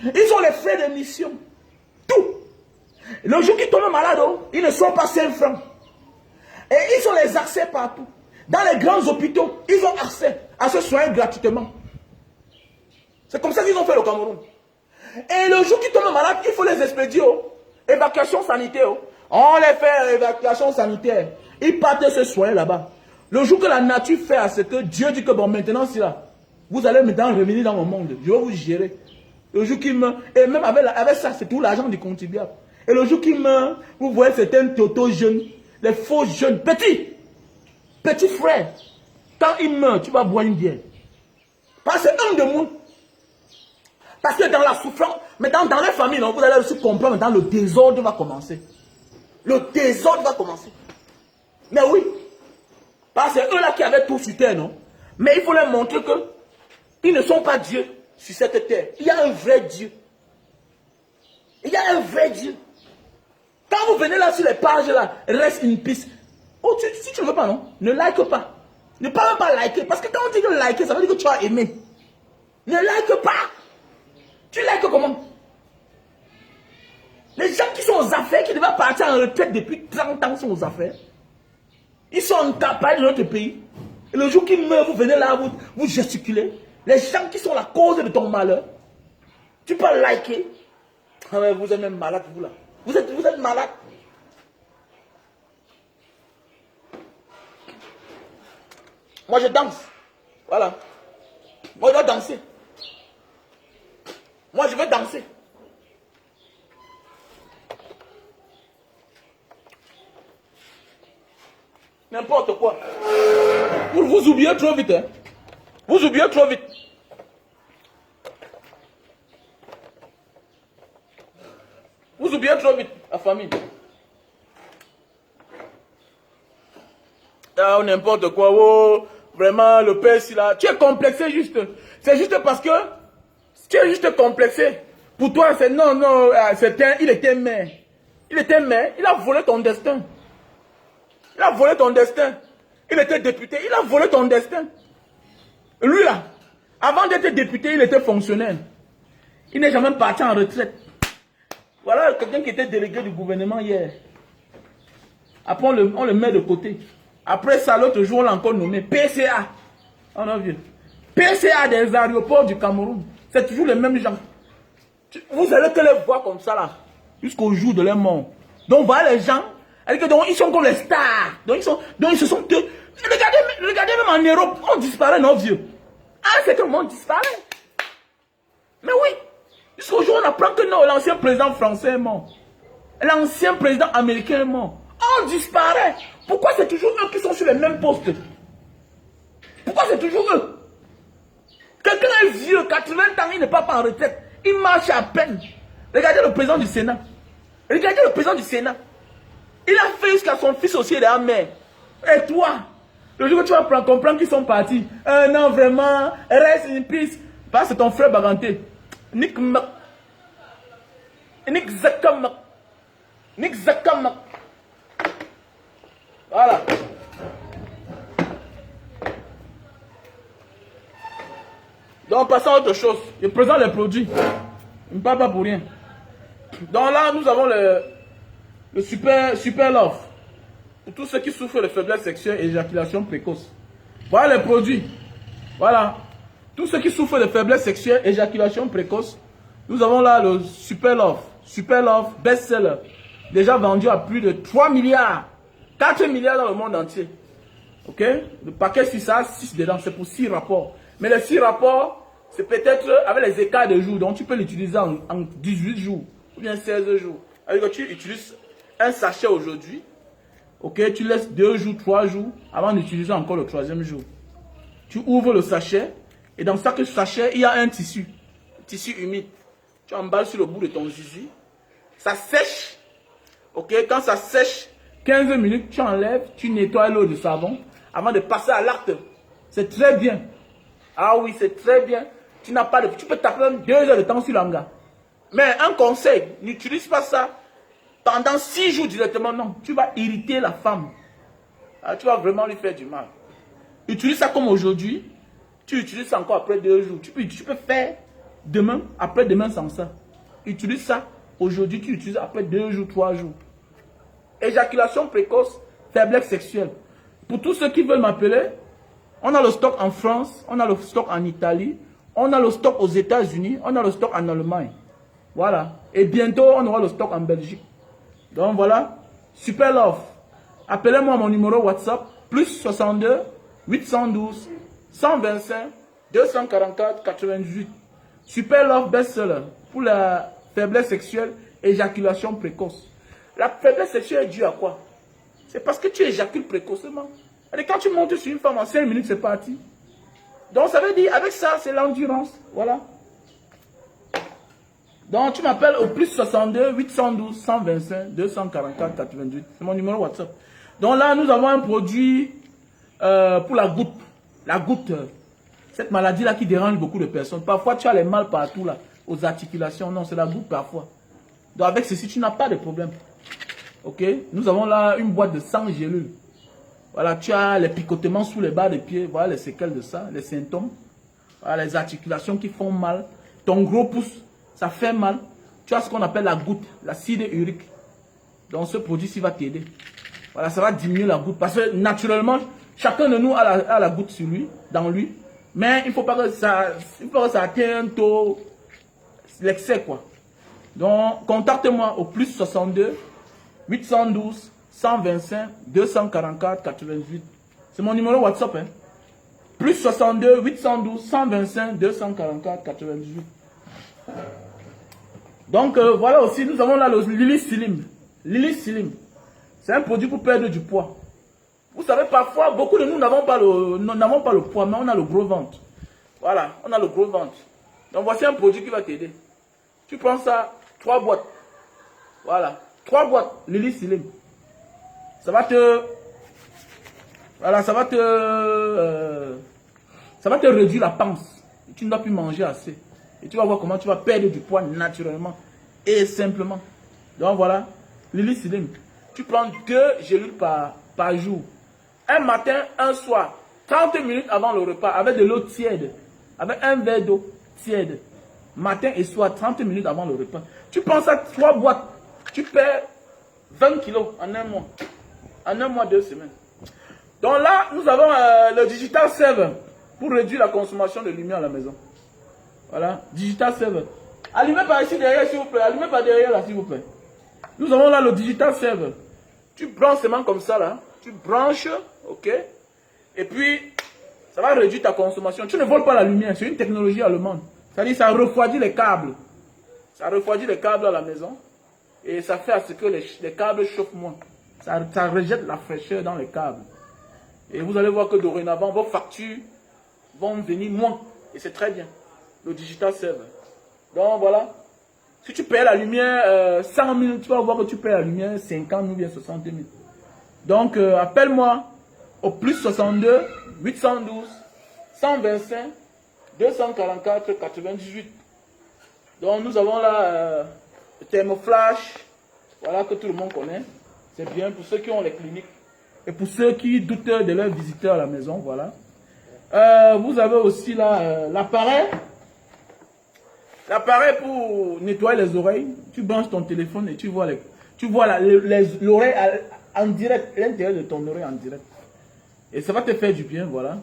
Ils ont les frais de mission. Tout. Le jour qu'ils tombent malades, ils ne sont pas 5 francs. Et ils ont les accès partout. Dans les grands hôpitaux, ils ont accès à se soigner gratuitement. C'est comme ça qu'ils ont fait le Cameroun. Et le jour qu'ils tombent malades, il faut les expédier. Évacuation sanitaire. On les fait évacuation sanitaire. Ils partent se soigner là-bas. Le jour que la nature fait à ce que Dieu dit que bon, maintenant c'est là. Vous allez maintenant revenir dans mon monde. Je vais vous gérer. Le jour qu'il meurt, et même avec ça, c'est tout l'argent du contribuable. Et le jour qu'il meurt, vous voyez certains toto jeunes, les faux jeunes, petits frères. Quand il meurt, tu vas boire une bière. Parce que c'est un de nous. Parce que dans la souffrance, mais dans les familles, non, vous allez aussi comprendre, dans le désordre va commencer. Le désordre va commencer. Mais oui, parce que c'est eux là qui avaient tout sur terre, non? Mais il faut leur montrer que ils ne sont pas Dieu. sur cette terre, il y a un vrai Dieu. Il y a un vrai Dieu. Quand vous venez là sur les pages là, reste une piste. Oh, si tu ne veux pas, non, ne like pas. Ne pas même pas liker. Parce que quand on dit que liker, ça veut dire que tu as aimé. Ne like pas. Tu likes comment? Les gens qui sont aux affaires, qui devaient partir en retraite depuis 30 ans, sont aux affaires. Ils sont en campagne de notre pays. Et le jour qu'ils meurent, vous venez là, vous gesticulez. Les gens qui sont la cause de ton malheur, tu peux liker. Ah ouais, vous êtes même malade, vous là. Vous êtes malade. Moi, je danse. Voilà. Moi, je dois danser. Moi, je veux danser. N'importe quoi. Vous oubliez trop vite. Hein? Vous oubliez trop vite. Vous oubliez trop vite la famille. Ah, n'importe quoi. Oh, vraiment, le père, là. Tu es complexé juste. C'est juste parce que tu es juste complexé. Pour toi, c'est non, il était maire. Il était maire. Il a volé ton destin. Il a volé ton destin. Il était député. Il a volé ton destin. Lui là, avant d'être député, il était fonctionnaire. Il n'est jamais parti en retraite. Voilà quelqu'un qui était délégué du gouvernement hier. Après, on le met de côté. Après ça, l'autre jour, on l'a encore nommé PCA. On a vu. PCA des aéroports du Cameroun. C'est toujours les mêmes gens. Vous allez que les voir comme ça là. Jusqu'au jour de leur mort. Donc voilà les gens. Donc, ils sont comme les stars. Donc ils se sont... Regardez même en Europe, on disparaît, non vieux. Ah, c'est que le monde disparaît. Mais oui. Jusqu'au jour, on apprend que non, l'ancien président français est mort. L'ancien président américain est mort. On disparaît. Pourquoi c'est toujours eux qui sont sur les mêmes postes? Pourquoi c'est toujours eux? Quelqu'un est vieux, 80 ans, il n'est pas en retraite. Il marche à peine. Regardez le président du Sénat. Regardez le président du Sénat. Il a fait jusqu'à son fils aussi de la mère. Et toi, le jour que tu vas comprendre qu'ils sont partis. Non, vraiment, reste in peace. Parce que c'est ton frère Baganté. Nick Zakamak. Nick Zakamak. Voilà. Donc, passons à autre chose. Je présente les produits. Je ne parle pas pour rien. Donc là, nous avons le super love. Pour tous ceux qui souffrent de faiblesse sexuelle et éjaculation précoce. Voilà les produits. Voilà. Tous ceux qui souffrent de faiblesse sexuelle et éjaculation précoce. Nous avons là le super love. Super love best-seller. Déjà vendu à plus de 3 milliards. 4 milliards dans le monde entier. Ok? Le paquet, si ça a 6 dedans, c'est pour 6 rapports. Mais les 6 rapports, c'est peut-être avec les écarts de jours. Donc tu peux l'utiliser en 18 jours. Ou bien 16 jours. Alors que tu utilises un sachet aujourd'hui. Ok? Tu laisses 2 jours, 3 jours avant d'utiliser encore le 3e jour. Tu ouvres le sachet. Et dans chaque sachet, il y a un tissu. Un tissu humide. Tu emballes sur le bout de ton zizi. Ça sèche. Ok? Quand ça sèche, 15 minutes, tu enlèves, tu nettoies l'eau de savon avant de passer à l'acte. C'est très bien. Ah oui, c'est très bien. Tu n'as pas de... Tu peux taper même 2 heures de temps sur l'anga. Mais un conseil, n'utilise pas ça pendant 6 jours directement. Non, tu vas irriter la femme. Ah, tu vas vraiment lui faire du mal. Utilise ça comme aujourd'hui. Tu utilises ça encore après 2 jours. Tu peux faire demain, après-demain sans ça. Utilise ça. Aujourd'hui, tu utilises après 2 jours, 3 jours. Éjaculation précoce, faiblesse sexuelle. Pour tous ceux qui veulent m'appeler, on a le stock en France, on a le stock en Italie, on a le stock aux États-Unis, on a le stock en Allemagne. Voilà. Et bientôt, on aura le stock en Belgique. Donc voilà, super love. Appelez-moi à mon numéro WhatsApp, plus 62 812 125 244 98. Super love best-seller pour la faiblesse sexuelle, éjaculation précoce. La faiblesse sexuelle est due à quoi? C'est parce que tu éjacules précocement. Et quand tu montes sur une femme en 5 minutes, c'est parti. Donc ça veut dire, avec ça, c'est l'endurance. Voilà. Donc tu m'appelles au plus 62 812 125 244 88. C'est mon numéro WhatsApp. Donc là, nous avons un produit pour la goutte. La goutte. Cette maladie-là qui dérange beaucoup de personnes. Parfois, tu as les mal partout, là, aux articulations. Non, c'est la goutte parfois. Donc, avec ceci, tu n'as pas de problème. Ok? Nous avons là une boîte de 100 gélules. Voilà, tu as les picotements sous les bas des pieds. Voilà les séquelles de ça, les symptômes. Voilà, les articulations qui font mal. Ton gros pouce, ça fait mal. Tu as ce qu'on appelle la goutte, l'acide urique. Donc, ce produit-ci va t'aider. Voilà, ça va diminuer la goutte. Parce que naturellement, chacun de nous a la goutte sur lui, dans lui. Mais il ne faut pas que ça atteigne un taux, l'excès quoi. Donc, contacte-moi au plus 62 812 125 244 88. C'est mon numéro WhatsApp. Hein. Plus 62 812 125 244 88. Donc, voilà aussi, nous avons là le Lily Slim. Lily Slim. C'est un produit pour perdre du poids. Vous savez, parfois, beaucoup de nous n'avons pas le poids, mais on a le gros ventre. Voilà, on a le gros ventre. Donc, voici un produit qui va t'aider. Tu prends ça, 3 boîtes. Voilà, 3 boîtes, Lily Slim. Ça va te... Voilà, ça va te réduire la panse. Tu ne dois plus manger assez. Et tu vas voir comment tu vas perdre du poids naturellement et simplement. Donc, voilà, Lily Slim. Tu prends 2 gélules par jour. Un matin, un soir, 30 minutes avant le repas, avec de l'eau tiède, avec un verre d'eau tiède. Matin et soir, 30 minutes avant le repas. Tu prends ça 3 boîtes, tu perds 20 kilos en un mois. En un mois, 2 semaines. Donc là, nous avons le Digital Server pour réduire la consommation de lumière à la maison. Voilà, Digital Server. Allumez par ici derrière, s'il vous plaît. Allumez par derrière, là, s'il vous plaît. Nous avons là le Digital Server. Tu branches seulement comme ça, là. Tu branches, ok? Et puis, ça va réduire ta consommation. Tu ne voles pas la lumière. C'est une technologie allemande. C'est-à-dire, ça refroidit les câbles. Ça refroidit les câbles à la maison. Et ça fait à ce que les câbles chauffent moins. Ça rejette la fraîcheur dans les câbles. Et vous allez voir que dorénavant, vos factures vont venir moins. Et c'est très bien. Le Digital Server. Donc, voilà. Si tu payes la lumière 100 000, tu vas voir que tu payes la lumière 50 000 ou bien 60 000. Donc, appelle-moi au plus 62 812 125 244 98. Donc, nous avons là le thermoflash. Voilà, que tout le monde connaît. C'est bien pour ceux qui ont les cliniques. Et pour ceux qui doutent de leurs visiteurs à la maison, voilà. Vous avez aussi là l'appareil. L'appareil pour nettoyer les oreilles. Tu branches ton téléphone et tu vois l'oreille en direct, l'intérieur de ton oreille en direct. Et ça va te faire du bien, voilà.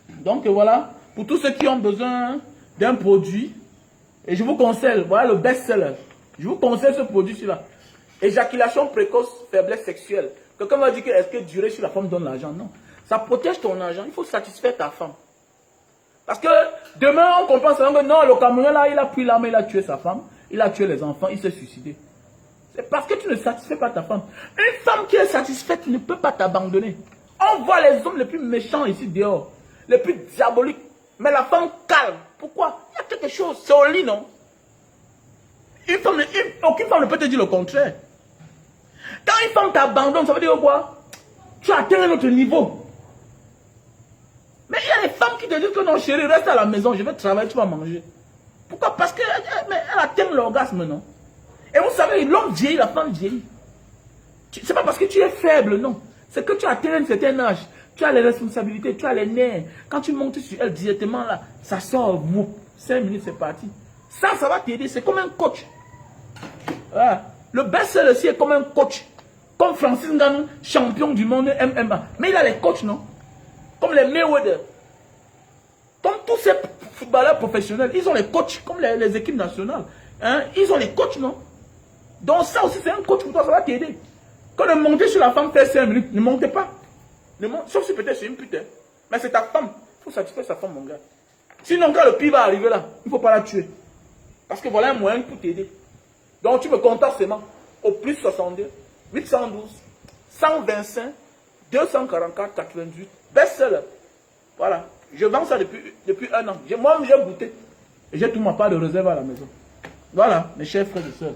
Donc voilà, pour tous ceux qui ont besoin d'un produit, et je vous conseille, voilà le best-seller. Je vous conseille ce produit-là. Éjaculation précoce, faiblesse sexuelle. Quelqu'un va dire que est-ce que durer sur la femme donne l'argent? Non. Ça protège ton argent. Il faut satisfaire ta femme. Parce que demain, on comprend seulement que non, le Camerounais là, il a pris l'arme, il a tué sa femme, il a tué les enfants, il s'est suicidé. C'est parce que tu ne satisfais pas ta femme. Une femme qui est satisfaite ne peut pas t'abandonner. On voit les hommes les plus méchants ici dehors, les plus diaboliques. Mais la femme calme. Pourquoi? Il y a quelque chose. C'est au lit, non? Aucune femme ne peut te dire le contraire. Quand une femme t'abandonne, ça veut dire quoi? Tu as atteint un autre niveau. Mais il y a des femmes qui te disent que non, chérie, reste à la maison, je vais travailler, tu vas manger. Pourquoi? Parce qu'elle atteint l'orgasme, non? Et vous savez, l'homme vieillit, la femme vieillit. C'est pas parce que tu es faible, non. C'est que tu as atteint un certain âge. Tu as les responsabilités, tu as les nerfs. Quand tu montes sur elle directement là, ça sort, 5 minutes, c'est parti. Ça va t'aider. C'est comme un coach. Voilà. Le best-seller aussi est comme un coach. Comme Francis Ngannou, champion du monde MMA. Mais il a les coachs, non? Comme les Mayweather. Comme tous ces footballeurs professionnels, ils ont les coachs, comme les équipes nationales. Hein? Ils ont les coachs, non? Donc ça aussi, c'est un coach pour toi, ça va t'aider. Quand de monter sur la femme fait 5 minutes, ne montez pas. Sauf si peut-être c'est une pute. Mais c'est ta femme. Il faut satisfaire sa femme, mon gars. Sinon, quand le pire va arriver là, il ne faut pas la tuer. Parce que voilà un moyen pour t'aider. Donc tu me contactes seulement au plus 62 812 125 244 88. Best-seller. Voilà. Je vends ça depuis 1 an. Moi-même, j'ai goûté. Et j'ai tout ma part de réserve à la maison. Voilà, mes chers frères et sœurs.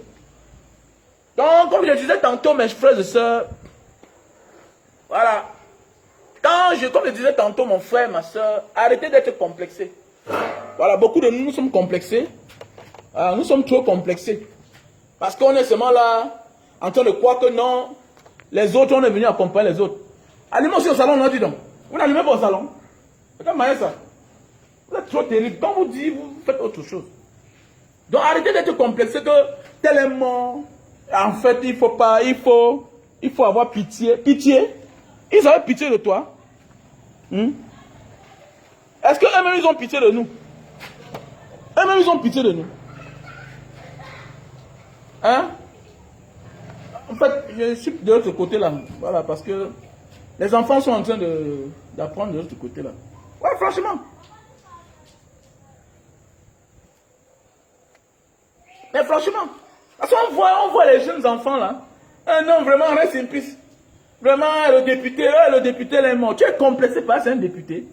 Donc, comme je disais tantôt, mes frères et sœurs, voilà. Quand comme je disais tantôt, mon frère, ma soeur, arrêtez d'être complexés. Voilà, beaucoup de nous, nous sommes complexés. Nous sommes trop complexés. Parce qu'on est seulement là, en train de croire que non, les autres, on est venu accompagner les autres. Allumez aussi au salon, on a dit donc. Vous n'allumez pas au salon. C'est comme ça. Vous êtes trop terrible. Quand vous dites, vous faites autre chose. Donc arrêtez d'être complexé que tellement, en fait, il faut avoir pitié. Pitié? Ils avaient pitié de toi. Est-ce qu'eux-mêmes, ils ont pitié de nous? Eux-mêmes, ils ont pitié de nous. Hein? En fait, je suis de l'autre côté là. Voilà, parce que les enfants sont en train d'apprendre de l'autre côté là. Ouais, franchement. Mais franchement, parce qu'on voit les jeunes enfants là. Un homme vraiment reste une piste. Vraiment, le député est mort. Tu es complexé par un député.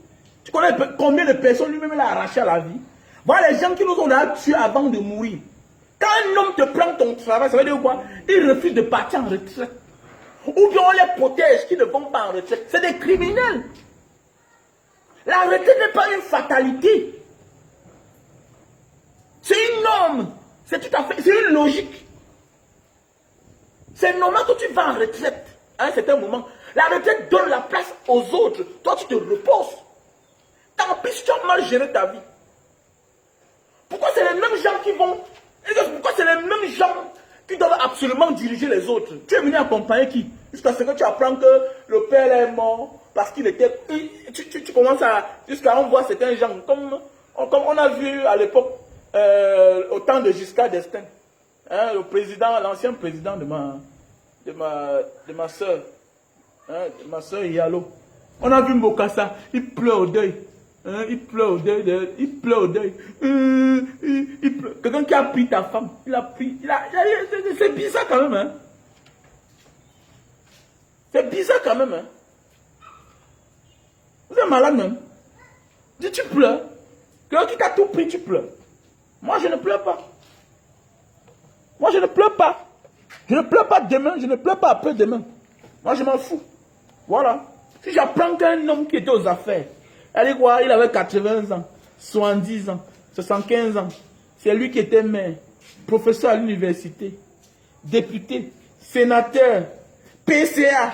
Tu connais combien de personnes lui-même l'a arraché à la vie? Voilà les gens qui nous ont tués avant de mourir. Quand un homme te prend ton travail, ça veut dire quoi? Il refuse de partir en retraite. Ou bien on les protège qui ne vont pas en retraite. C'est des criminels. La retraite n'est pas une fatalité. C'est une norme. C'est tout à fait, c'est une logique. C'est normal que tu vas en retraite à un certain moment. La retraite donne la place aux autres. Toi, tu te reposes. Tant pis si tu as mal géré ta vie. Pourquoi c'est les mêmes gens qui vont... Pourquoi c'est les mêmes gens qui doivent absolument diriger les autres? Tu es venu accompagner qui? Jusqu'à ce que tu apprends que le père est mort parce qu'il était... Tu commences à... Jusqu'à on voit certains gens, comme on a vu à l'époque, au temps de Giscard d'Estaing, hein, le président, l'ancien président de ma soeur, hein, de ma soeur Yalo. On a vu Mbokassa, il pleure au deuil. Hein, il pleure au deuil, il pleure au deuil. Quelqu'un qui a pris ta femme, il a pris. C'est bizarre quand même, hein. C'est bizarre quand même, hein. Vous êtes malade même. Dis, tu pleures. Quelqu'un qui t'a tout pris, tu pleures. Moi, je ne pleure pas. Moi, je ne pleure pas. Je ne pleure pas demain, je ne pleure pas après-demain. Moi, je m'en fous. Voilà. Si j'apprends qu'un homme qui était aux affaires, elle dit quoi? Il avait 80 ans, 70 ans, 75 ans. C'est lui qui était maire, professeur à l'université, député, sénateur, PCA.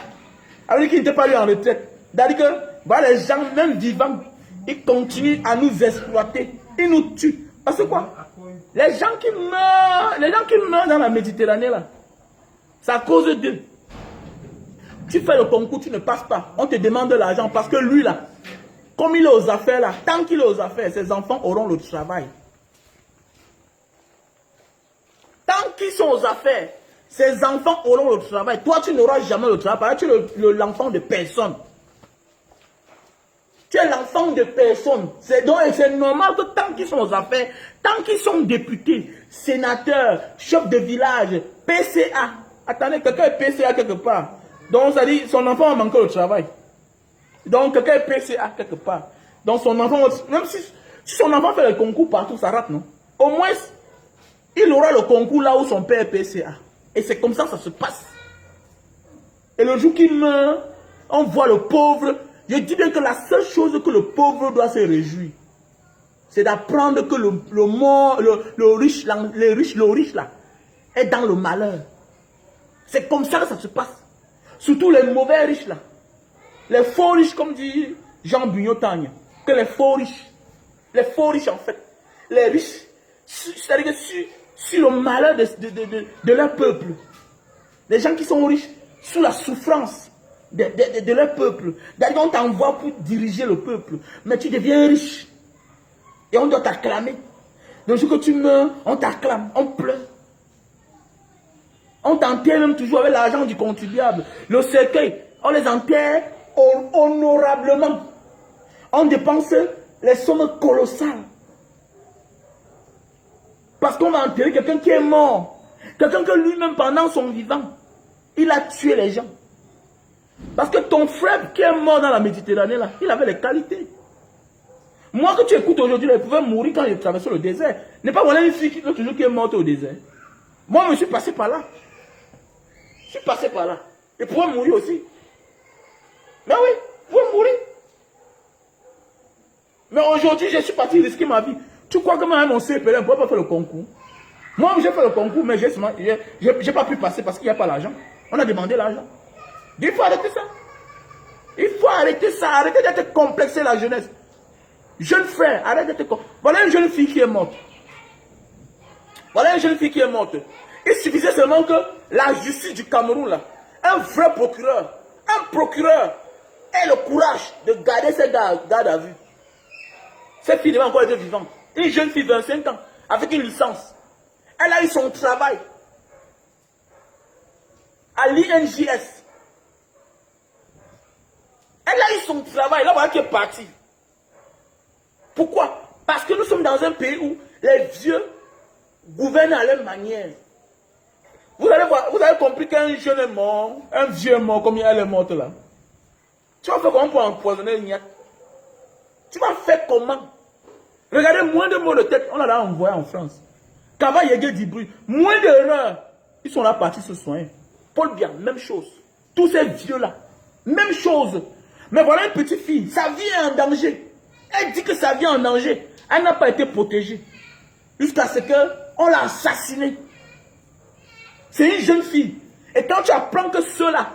Alors qu'il n'était pas lui en retraite. C'est-à-dire que voilà, les gens, même vivants, ils continuent à nous exploiter. Ils nous tuent. Parce que quoi? Les gens qui meurent dans la Méditerranée, là, c'est à cause d'eux. Tu fais le concours, tu ne passes pas. On te demande de l'argent parce que lui, là, comme il est aux affaires, là, tant qu'il est aux affaires, ses enfants auront le travail. Tant qu'ils sont aux affaires, ses enfants auront le travail. Toi, tu n'auras jamais le travail. Tu es l'enfant de personne. Tu es l'enfant de personne. C'est normal que tant qu'ils sont aux affaires, tant qu'ils sont députés, sénateurs, chefs de village, PCA. Attendez, quelqu'un est PCA quelque part. Donc, ça dit, son enfant a manqué le travail. Donc, quelqu'un est PCA quelque part. Donc, son enfant, même si son enfant fait le concours partout, ça rate, non? Au moins, il aura le concours là où son père est PCA. Et c'est comme ça que ça se passe. Et le jour qu'il meurt, on voit le pauvre. Je dis bien que la seule chose que le pauvre doit se réjouir, c'est d'apprendre que le riche là, est dans le malheur. C'est comme ça que ça se passe. Surtout les mauvais riches là. Les faux riches, comme dit Jean Bugnotagne, que les faux riches en fait, les riches, c'est-à-dire que sur le malheur de leur peuple, les gens qui sont riches, sous la souffrance de leur peuple, d'ailleurs on t'envoie pour diriger le peuple, mais tu deviens riche, et on doit t'acclamer. Le jour que tu meurs, on t'acclame, on pleure. On t'enterre même toujours avec l'argent du contribuable. Le cercueil, on les enterre honorablement. On dépense les sommes colossales. Parce qu'on va enterrer quelqu'un qui est mort. Quelqu'un que lui-même, pendant son vivant, il a tué les gens. Parce que ton frère qui est mort dans la Méditerranée, là, il avait les qualités. Moi que tu écoutes aujourd'hui, il pouvait mourir quand il traversait le désert. N'est pas voilà une fille qui est morte au désert. Moi, je suis passé par là. Je suis passé par là. Il pouvait mourir aussi. Mais oui, il pouvait mourir. Mais aujourd'hui, je suis parti risquer ma vie. Tu crois que moi, mon CPL, on ne peut pas faire le concours? Moi, j'ai fait le concours, mais je n'ai pas pu passer parce qu'il n'y a pas l'argent. On a demandé l'argent. Il faut arrêter ça. Il faut arrêter ça. Arrêtez d'être complexé la jeunesse. Jeune frère, arrête d'être complexé. Voilà une jeune fille qui est morte. Voilà une jeune fille qui est morte. Il suffisait seulement que la justice du Cameroun, là, un vrai procureur ait le courage de garder ses gardes à vue. Cette fille devait encore être vivante. Une jeune fille de 25 ans, avec une licence. Elle a eu son travail à l'INJS. Elle a eu son travail, là, voilà qui est parti. Pourquoi? Parce que nous sommes dans un pays où les vieux gouvernent à leur manière. Vous allez voir, vous avez compris qu'un jeune est mort, un vieux est mort, comme elle est morte là. Tu vas faire comment pour empoisonner une niaque? Tu vas faire comment? Regardez, moins de mots de tête, on l'a envoyé en France. Kava Yégué dit bruit, moins d'erreurs. Ils sont là partis se soigner. Paul Biya, même chose. Tous ces vieux-là, même chose. Mais voilà une petite fille, sa vie est en danger. Elle dit que sa vie est en danger. Elle n'a pas été protégée. Jusqu'à ce qu'on l'a assassinée. C'est une jeune fille. Et quand tu apprends que ceux-là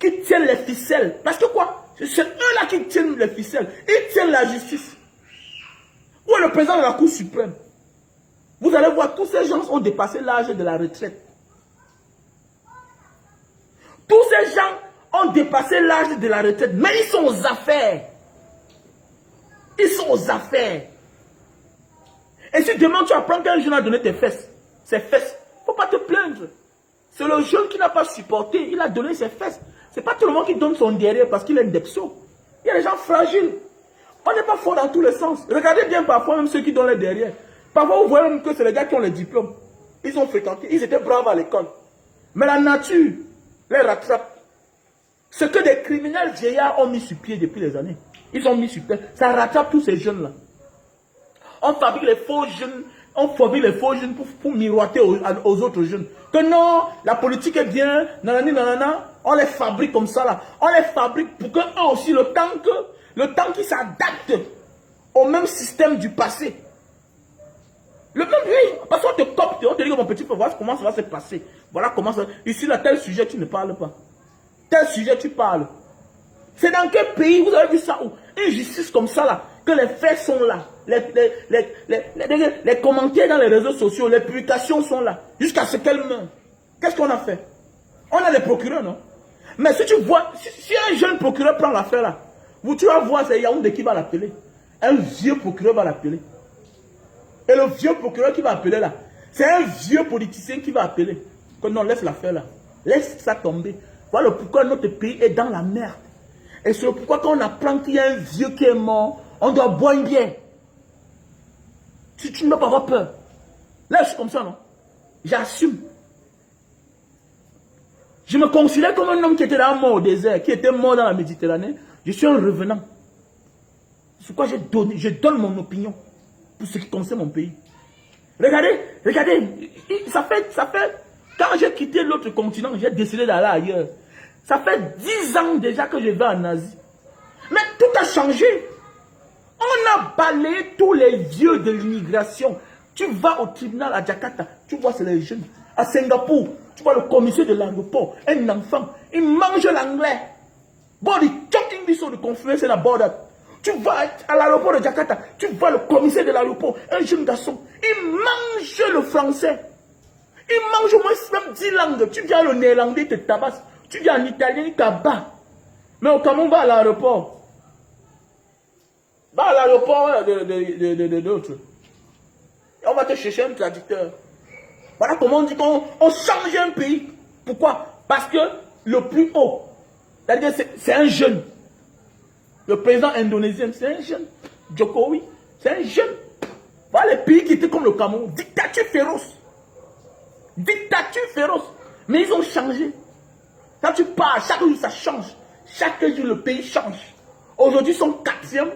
qui tiennent les ficelles, parce que quoi? C'est eux-là qui tiennent les ficelles. Ils tiennent la justice. Où est le président de la Cour suprême? Vous allez voir, tous ces gens ont dépassé l'âge de la retraite. Tous ces gens ont dépassé l'âge de la retraite. Mais ils sont aux affaires. Ils sont aux affaires. Et si demain tu apprends qu'un jeune a donné tes fesses, ses fesses, il ne faut pas te plaindre. C'est le jeune qui n'a pas supporté, il a donné ses fesses. Ce n'est pas tout le monde qui donne son derrière parce qu'il est un depso. Il y a des gens fragiles. On n'est pas fort dans tous les sens. Regardez bien parfois même ceux qui donnent les derrière. Parfois vous voyez même que c'est les gars qui ont les diplômes. Ils ont fréquenté, ils étaient braves à l'école. Mais la nature les rattrape. Ce que des criminels vieillards ont mis sur pied depuis des années. Ils ont mis sur pied. Ça rattrape tous ces jeunes-là. On fabrique les faux jeunes. On fabrique les faux jeunes pour miroiter aux autres jeunes. Que non, la politique est bien, nanani, nanana. On les fabrique comme ça là. On les fabrique pour qu'eux aussi, le temps qu'ils s'adaptent au même système du passé. Le même, oui, parce qu'on te copte, on te dit que mon petit frère, voilà comment ça va se passer. Voilà comment ça. Ici, là, tel sujet, tu ne parles pas. Tel sujet, tu parles. C'est dans quel pays vous avez vu ça? Une justice comme ça là, que les faits sont là. Les commentaires dans les réseaux sociaux, les publications sont là. Jusqu'à ce qu'elle meure. Qu'est-ce qu'on a fait? On a des procureurs, non? Mais si tu vois, si un jeune procureur prend l'affaire là, tu vas voir, c'est Yaoundé qui va l'appeler. Un vieux procureur va l'appeler. Et le vieux procureur qui va appeler là, c'est un vieux politicien qui va appeler. Que non, laisse l'affaire là. Laisse ça tomber. Voilà pourquoi notre pays est dans la merde. Et c'est pourquoi quand on apprend qu'il y a un vieux qui est mort, on doit boire une bière. Tu ne dois pas avoir peur. Là, je suis comme ça, non? J'assume. Je me considère comme un homme qui était là mort au désert, qui était mort dans la Méditerranée. Je suis un revenant. C'est pourquoi je donne mon opinion pour ce qui concerne mon pays. Regardez, ça fait, quand j'ai quitté l'autre continent, j'ai décidé d'aller ailleurs. Ça fait 10 ans déjà que je vais en Asie. Mais tout a changé. On a balayé tous les vieux de l'immigration. Tu vas au tribunal à Jakarta, tu vois c'est les jeunes. À Singapour, tu vois le commissaire de l'aéroport, un enfant, il mange l'anglais. Bon, il talking this on the conference and about that. Tu vas à l'aéroport de Jakarta, tu vois le commissaire de l'aéroport, un jeune garçon, il mange le français. Il mange au moins même 10 langues. Tu viens le néerlandais, il te tabasse. Tu viens en italien, il t'abat. Mais au Cameroun, va à l'aéroport. Va à l'aéroport de d'autres. On va te chercher un traducteur. Voilà comment on dit qu'on change un pays. Pourquoi? Parce que le plus haut, c'est un jeune. Le président indonésien, c'est un jeune. Jokowi, c'est un jeune. Voilà les pays qui étaient comme le Cameroun. Dictature féroce. Dictature féroce. Mais ils ont changé. Quand tu pars, chaque jour ça change. Chaque jour le pays change. Aujourd'hui, ils sont 4e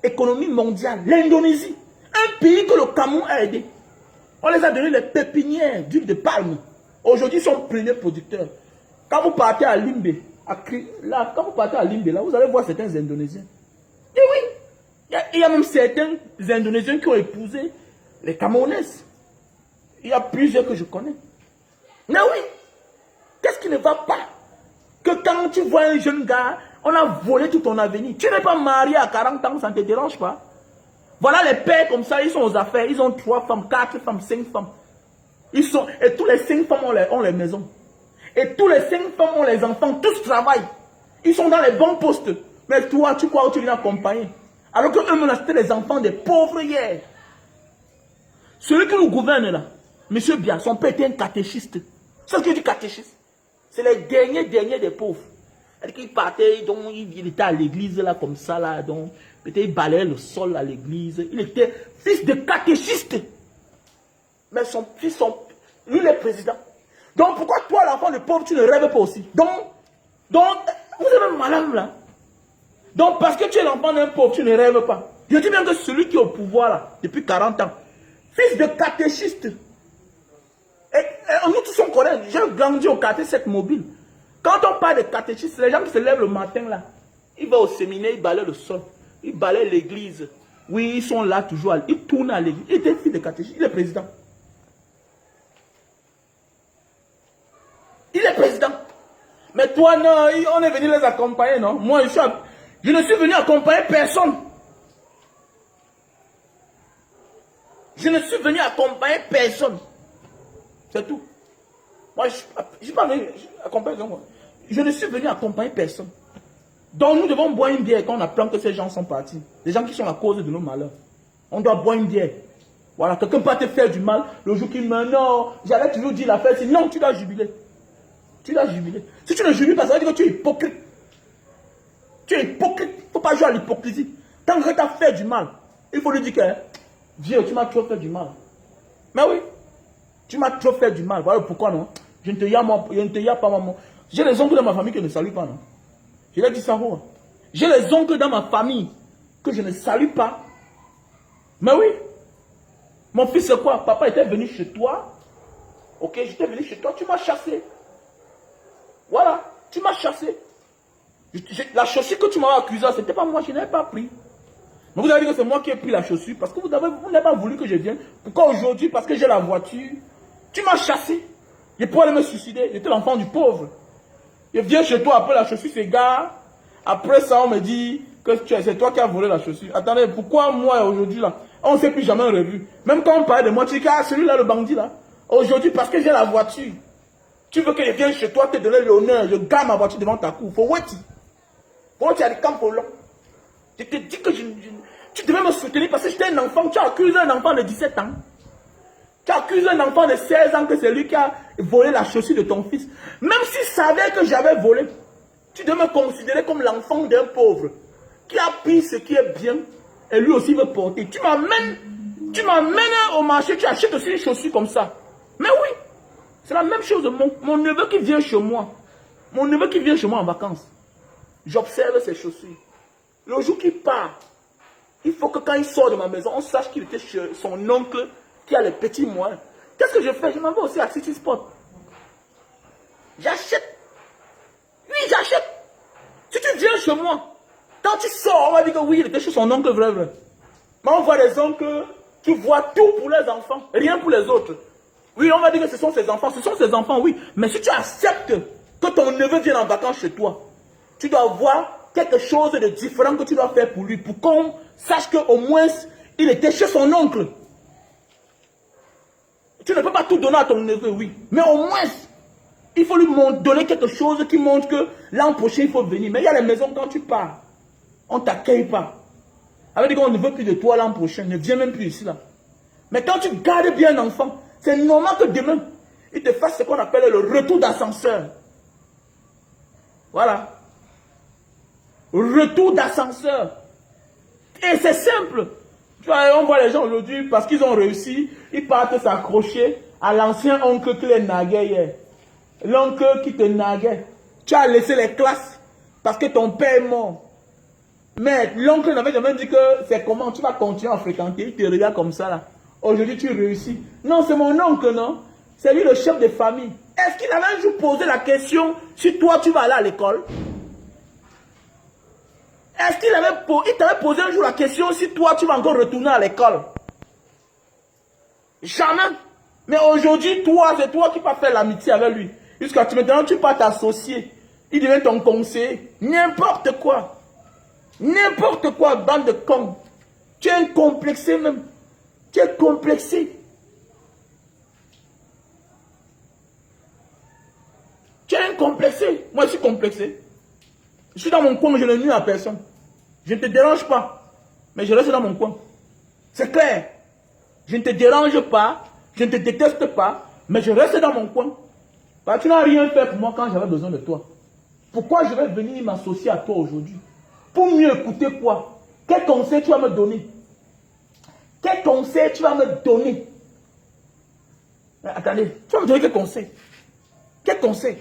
économie mondiale. L'Indonésie. Un pays que le Cameroun a aidé. On les a donné les pépinières d'huile de palme. Aujourd'hui, ils sont premiers producteurs. Quand vous partez à Limbe, là, vous allez voir certains Indonésiens. Et oui, Il y a même certains Indonésiens qui ont épousé les Camerounaises. Il y a plusieurs que je connais. Mais oui, qu'est-ce qui ne va pas? Que quand tu vois un jeune gars, on a volé tout ton avenir. Tu n'es pas marié à 40 ans, ça ne te dérange pas. Voilà les pères comme ça, ils sont aux affaires. Ils ont 3 femmes, 4 femmes, 5 femmes. Et tous les 5 femmes ont les maisons. Et tous les 5 femmes ont les enfants. Tous travaillent. Ils sont dans les bons postes. Mais toi, tu crois que tu viens accompagner. Alors que eux, c'était les enfants des pauvres hier. Celui qui nous gouverne là, Monsieur Bia, son père était un catéchiste. C'est ce que dit catéchiste. C'est les derniers des pauvres. Il partait, donc il était à l'église là comme ça là, donc peut-être il balayait le sol à l'église. Il était fils de catéchiste. Mais son fils, lui il est président. Donc pourquoi toi l'enfant de pauvre tu ne rêves pas aussi? Donc vous êtes malade là. Donc parce que tu es l'enfant d'un pauvre tu ne rêves pas. Je dis bien que celui qui est au pouvoir là, depuis 40 ans, fils de catéchiste. Et nous tous sommes connaît, j'ai grandi au quartier 7 mobile. Quand on parle de catéchistes, les gens qui se lèvent le matin là, ils vont au séminaire, ils balayent le sol, ils balayent l'église. Oui, ils sont là toujours, ils tournent à l'église. Il était fils de catéchiste, il est président. Il est président. Mais toi, non, on est venu les accompagner, non? Moi, je ne suis venu accompagner personne. Je ne suis venu accompagner personne. C'est tout. Moi, je ne suis pas venu accompagner moi. Je ne suis venu accompagner personne. Donc, nous devons boire une bière quand on apprend que ces gens sont partis. Les gens qui sont la cause de nos malheurs. On doit boire une bière. Voilà, quelqu'un peut te faire du mal. Le jour qu'il me dit, non, j'allais toujours dire la fête. Non, tu dois jubiler. Tu dois jubiler. Si tu ne jubiles pas, ça veut dire que tu es hypocrite. Tu es hypocrite. Il ne faut pas jouer à l'hypocrisie. Quand quelqu'un t'a fait du mal, il faut lui dire que, Dieu, tu m'as trop fait du mal. Mais oui. Tu m'as trop fait du mal. Voilà pourquoi non. Je ne te y a pas maman. J'ai les oncles dans ma famille que je ne salue pas, non. Je l'ai dit ça. J'ai les oncles dans ma famille que je ne salue pas. Mais oui. Mon fils, c'est quoi? Papa était venu chez toi. Ok, j'étais venu chez toi. Tu m'as chassé. Voilà. Tu m'as chassé. La chaussure que tu m'as accusée, ce n'était pas moi. Je n'avais pas pris. Mais vous avez dit que c'est moi qui ai pris la chaussure parce que vous n'avez pas voulu que je vienne. Pourquoi aujourd'hui? Parce que j'ai la voiture. Tu m'as chassé. Je pourrais aller me suicider. J'étais l'enfant du pauvre. Je viens chez toi, après la chaussure s'égare. Après ça, on me dit que c'est toi qui as volé la chaussure. Attendez, pourquoi moi aujourd'hui là? On ne s'est plus jamais revu. Même quand on parlait de moi, tu dis ah, celui-là, le bandit là. Aujourd'hui, parce que j'ai la voiture. Tu veux que je vienne chez toi te donner l'honneur. Je garde ma voiture devant ta cour. Faut voir. Faut tu as des camps pour long. Je te dis que tu devais me soutenir parce que j'étais un enfant. Tu as accusé un enfant de 17 ans. Tu accuses un enfant de 16 ans que c'est lui qui a volé la chaussure de ton fils. Même s'il savait que j'avais volé, tu devais me considérer comme l'enfant d'un pauvre qui a pris ce qui est bien et lui aussi veut porter. Tu m'amènes au marché, tu achètes aussi une chaussure comme ça. Mais oui, c'est la même chose. Mon neveu qui vient chez moi, en vacances, j'observe ses chaussures. Le jour qu'il part, il faut que quand il sort de ma maison, on sache qu'il était chez son oncle qui a les petits moyens. Qu'est-ce que je fais? Je m'en vais aussi à City Sport. J'achète. Oui, j'achète. Si tu viens chez moi, quand tu sors, on va dire que oui, il était chez son oncle vrai. Mais on voit des oncles qui voient tout pour les enfants, rien pour les autres. Oui, on va dire que ce sont ses enfants, oui. Mais si tu acceptes que ton neveu vienne en vacances chez toi, tu dois voir quelque chose de différent que tu dois faire pour lui, pour qu'on sache qu'au moins, il était chez son oncle. Tu ne peux pas tout donner à ton neveu, oui. Mais au moins, il faut lui donner quelque chose qui montre que l'an prochain, il faut venir. Mais il y a les maisons, quand tu pars, on ne t'accueille pas. Ça veut dire qu'on ne veut plus de toi l'an prochain. Ne viens même plus ici, là. Mais quand tu gardes bien un enfant, c'est normal que demain, il te fasse ce qu'on appelle le retour d'ascenseur. Voilà. Retour d'ascenseur. Et c'est simple. Tu vois, on voit les gens aujourd'hui, parce qu'ils ont réussi, ils partent s'accrocher à l'ancien oncle qui les naguait hier. L'oncle qui te naguait. Tu as laissé les classes parce que ton père est mort. Mais l'oncle n'avait jamais dit que c'est comment tu vas continuer à fréquenter. Il te regarde comme ça là. Aujourd'hui tu réussis. Non, c'est mon oncle, non? C'est lui le chef de famille. Est-ce qu'il avait un jour posé la question si toi tu vas aller à l'école? Est-ce qu'il t'avait posé un jour la question si toi, tu vas encore retourner à l'école? Jamais. Mais aujourd'hui, toi, c'est toi qui vas faire l'amitié avec lui. Jusqu'à maintenant, tu vas t'associer. Il devient ton conseiller. N'importe quoi. N'importe quoi, bande de cons. Tu es complexé même. Tu es complexé. Tu es complexé. Moi, je suis complexé. Je suis dans mon coin, mais je ne nuis à personne. Je ne te dérange pas. Mais je reste dans mon coin. C'est clair. Je ne te dérange pas. Je ne te déteste pas. Mais je reste dans mon coin. Bah, tu n'as rien fait pour moi quand j'avais besoin de toi. Pourquoi je vais venir m'associer à toi aujourd'hui? Pour mieux écouter quoi? Quel conseil tu vas me donner? Quel conseil tu vas me donner? Mais attendez, tu vas me donner quel conseil? Quel conseil?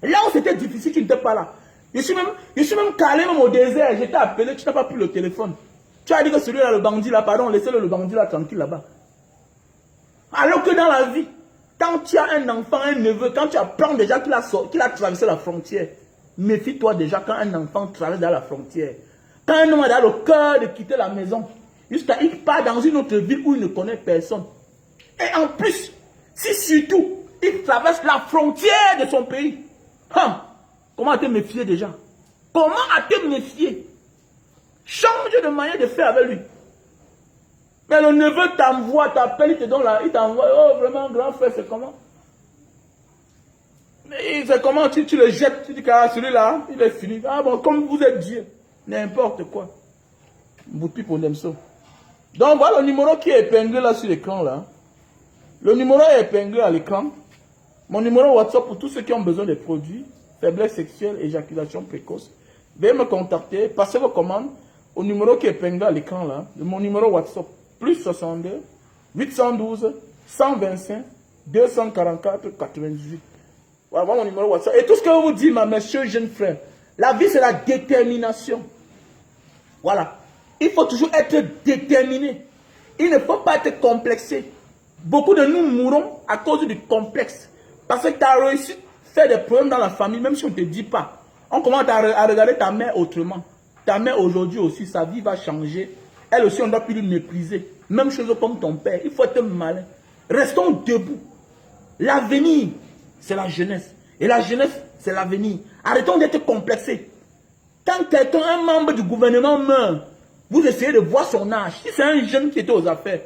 Là où c'était difficile, tu n'étais pas là. Je suis même calé même au désert. Je t'ai appelé, tu n'as pas pris le téléphone. Tu as dit que celui-là, le bandit là, pardon, laissez-le le bandit là tranquille là-bas. Alors que dans la vie, quand tu as un enfant, un neveu, quand tu apprends déjà qu'il a traversé la frontière, méfie-toi déjà quand un enfant traverse dans la frontière. Quand un homme a le cœur de quitter la maison, jusqu'à il part dans une autre ville où il ne connaît personne. Et en plus, si surtout, il traverse la frontière de son pays, comment te méfier déjà? Comment te méfier? Change de manière de faire avec lui. Mais le neveu t'envoie, t'appelle, il te donne là, il t'envoie. Oh, vraiment, grand frère, c'est comment? C'est comment tu le jettes, tu dis que celui-là, il est fini. Ah bon, comme vous êtes Dieu. N'importe quoi. Bouti pour Nemso. Donc voilà le numéro qui est épinglé là sur l'écran là. Le numéro est épinglé à l'écran. Mon numéro WhatsApp pour tous ceux qui ont besoin de produits, faiblesse sexuelle, éjaculation précoce. Veuillez me contacter, passez vos commandes au numéro qui est épinglé à l'écran là. Mon numéro WhatsApp, plus 62 812 125 244 98. Voilà mon numéro WhatsApp. Et tout ce que je vous dis, ma monsieur jeune frère, la vie c'est la détermination. Voilà. Il faut toujours être déterminé. Il ne faut pas être complexé. Beaucoup de nous mourons à cause du complexe. Parce que tu as réussi à faire des problèmes dans la famille, même si on ne te dit pas. On commence à regarder ta mère autrement. Ta mère aujourd'hui aussi, sa vie va changer. Elle aussi, on ne doit plus lui mépriser. Même chose comme ton père. Il faut être malin. Restons debout. L'avenir, c'est la jeunesse. Et la jeunesse, c'est l'avenir. Arrêtons d'être complexés. Quand quelqu'un, un membre du gouvernement meurt, vous essayez de voir son âge. Si c'est un jeune qui était aux affaires,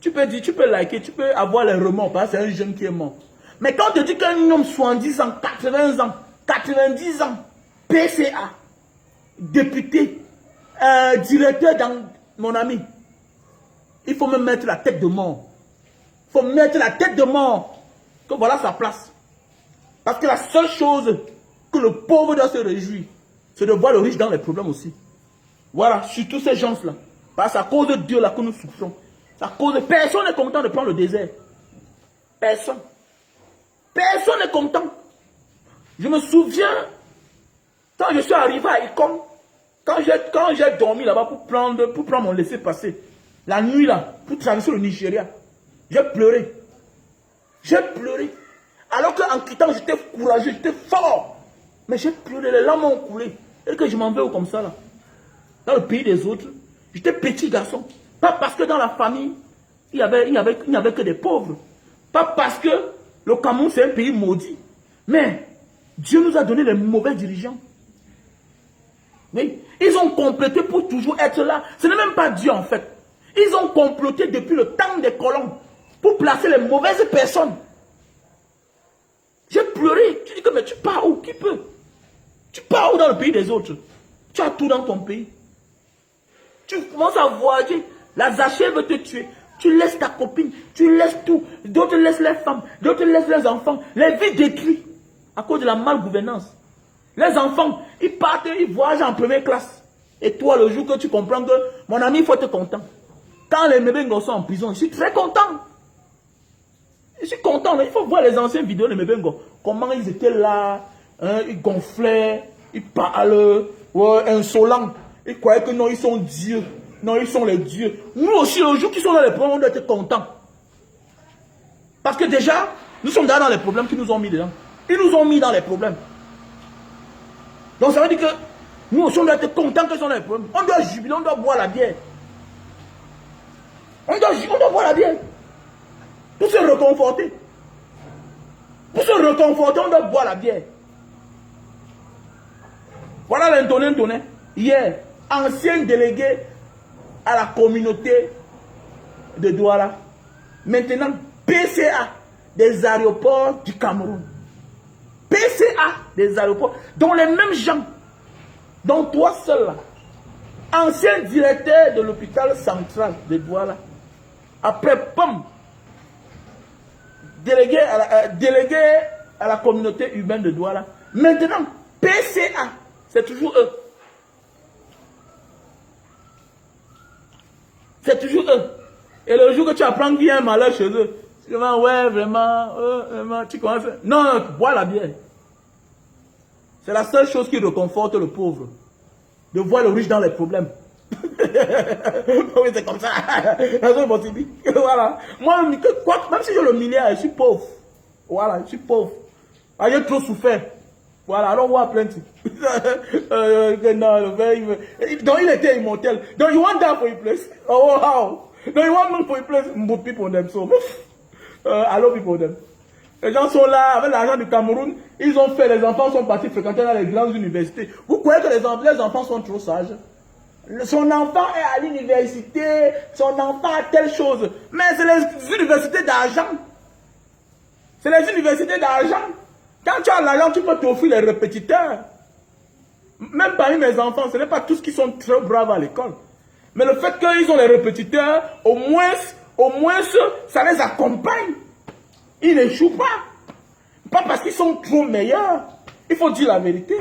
tu peux dire, tu peux liker, tu peux avoir les remords parce que c'est un jeune qui est mort. Mais quand on te dit qu'un homme 70 ans, 80 ans, 90 ans, PCA, député, directeur dans mon ami, il faut me mettre la tête de mort. Il faut mettre la tête de mort. Que voilà sa place. Parce que la seule chose que le pauvre doit se réjouir, c'est de voir le riche dans les problèmes aussi. Voilà, surtout ces gens-là. Parce qu'à cause de Dieu là que nous souffrons. À cause de personne n'est content de prendre le désert. Personne. Personne n'est content. Je me souviens, quand je suis arrivé à Ikom, quand j'ai dormi là-bas pour prendre mon laissez-passer, la nuit là, pour traverser le Nigeria, j'ai pleuré. J'ai pleuré. Alors qu'en quittant, j'étais courageux, j'étais fort. Mais j'ai pleuré, les larmes ont coulé. Et que je m'en vais comme ça là. Dans le pays des autres, j'étais petit garçon. Pas parce que dans la famille, il n'y avait que des pauvres. Pas parce que le Cameroun c'est un pays maudit. Mais Dieu nous a donné les mauvais dirigeants. Oui, ils ont comploté pour toujours être là. Ce n'est même pas Dieu en fait. Ils ont comploté depuis le temps des colons pour placer les mauvaises personnes. J'ai pleuré. Tu dis que mais tu pars où? Qui peut? Tu pars où dans le pays des autres? Tu as tout dans ton pays. Tu commences à voyager. La Zaché veut te tuer. Tu laisses ta copine. Tu laisses tout. D'autres laissent les femmes. D'autres laissent les enfants. Les vies détruites à cause de la malgouvernance. Les enfants, ils partent, ils voyagent en première classe. Et toi, le jour que tu comprends que, mon ami, il faut être content. Quand les Mebengo sont en prison, je suis très content. Je suis content. Il faut voir les anciennes vidéos de Mebengo. Comment ils étaient là. Hein, ils gonflaient. Ils parlent. Ouais, insolents. Ils croyaient que non, ils sont dieux. Non, ils sont les dieux. Nous aussi, le jour qu'ils sont dans les problèmes, on doit être contents. Parce que déjà, nous sommes dans les problèmes qu'ils nous ont mis dedans. Ils nous ont mis dans les problèmes. Donc ça veut dire que Nous aussi, on doit être contents que ce sont les problèmes. On doit jubiler, on doit boire la bière. On doit boire la bière. Pour se réconforter. Pour se réconforter, on doit boire la bière. Voilà l'intoné. Hier, ancien délégué à la communauté de Douala. Maintenant, PCA des aéroports du Cameroun. PCA des aéroports, dont les mêmes gens, dont toi seul là, ancien directeur de l'hôpital central de Douala. Après, pomme, délégué à la communauté urbaine de Douala. Maintenant, PCA, c'est toujours eux. C'est toujours eux. Et le jour que tu apprends qu'il y a un malheur chez eux, tu vas, ouais, vraiment, tu commences. Non, bois la bière. C'est la seule chose qui réconforte le pauvre. De voir le riche dans les problèmes. Oui, c'est comme ça. Voilà. Moi, même si j'ai le milliard, je suis pauvre. Voilà, je suis pauvre. Ah, j'ai trop souffert. Voilà, alors on va plaindre. Donc il était immortel. Donc you want that for your place? Oh, how? No, you want money for your place? But people them so. I love people them. Les gens sont là avec l'argent du Cameroun. Ils ont fait, les enfants sont partis fréquenter dans les grandes universités. Vous croyez que les enfants sont trop sages? Son enfant est à l'université, son enfant a telle chose. Mais c'est les universités d'argent. C'est les universités d'argent. Quand tu as l'argent, tu peux t'offrir les répétiteurs. Même parmi mes enfants, ce n'est pas tous qui sont très braves à l'école. Mais le fait qu'ils ont les répétiteurs, au moins, ça les accompagne. Ils n'échouent pas. Pas parce qu'ils sont trop meilleurs. Il faut dire la vérité.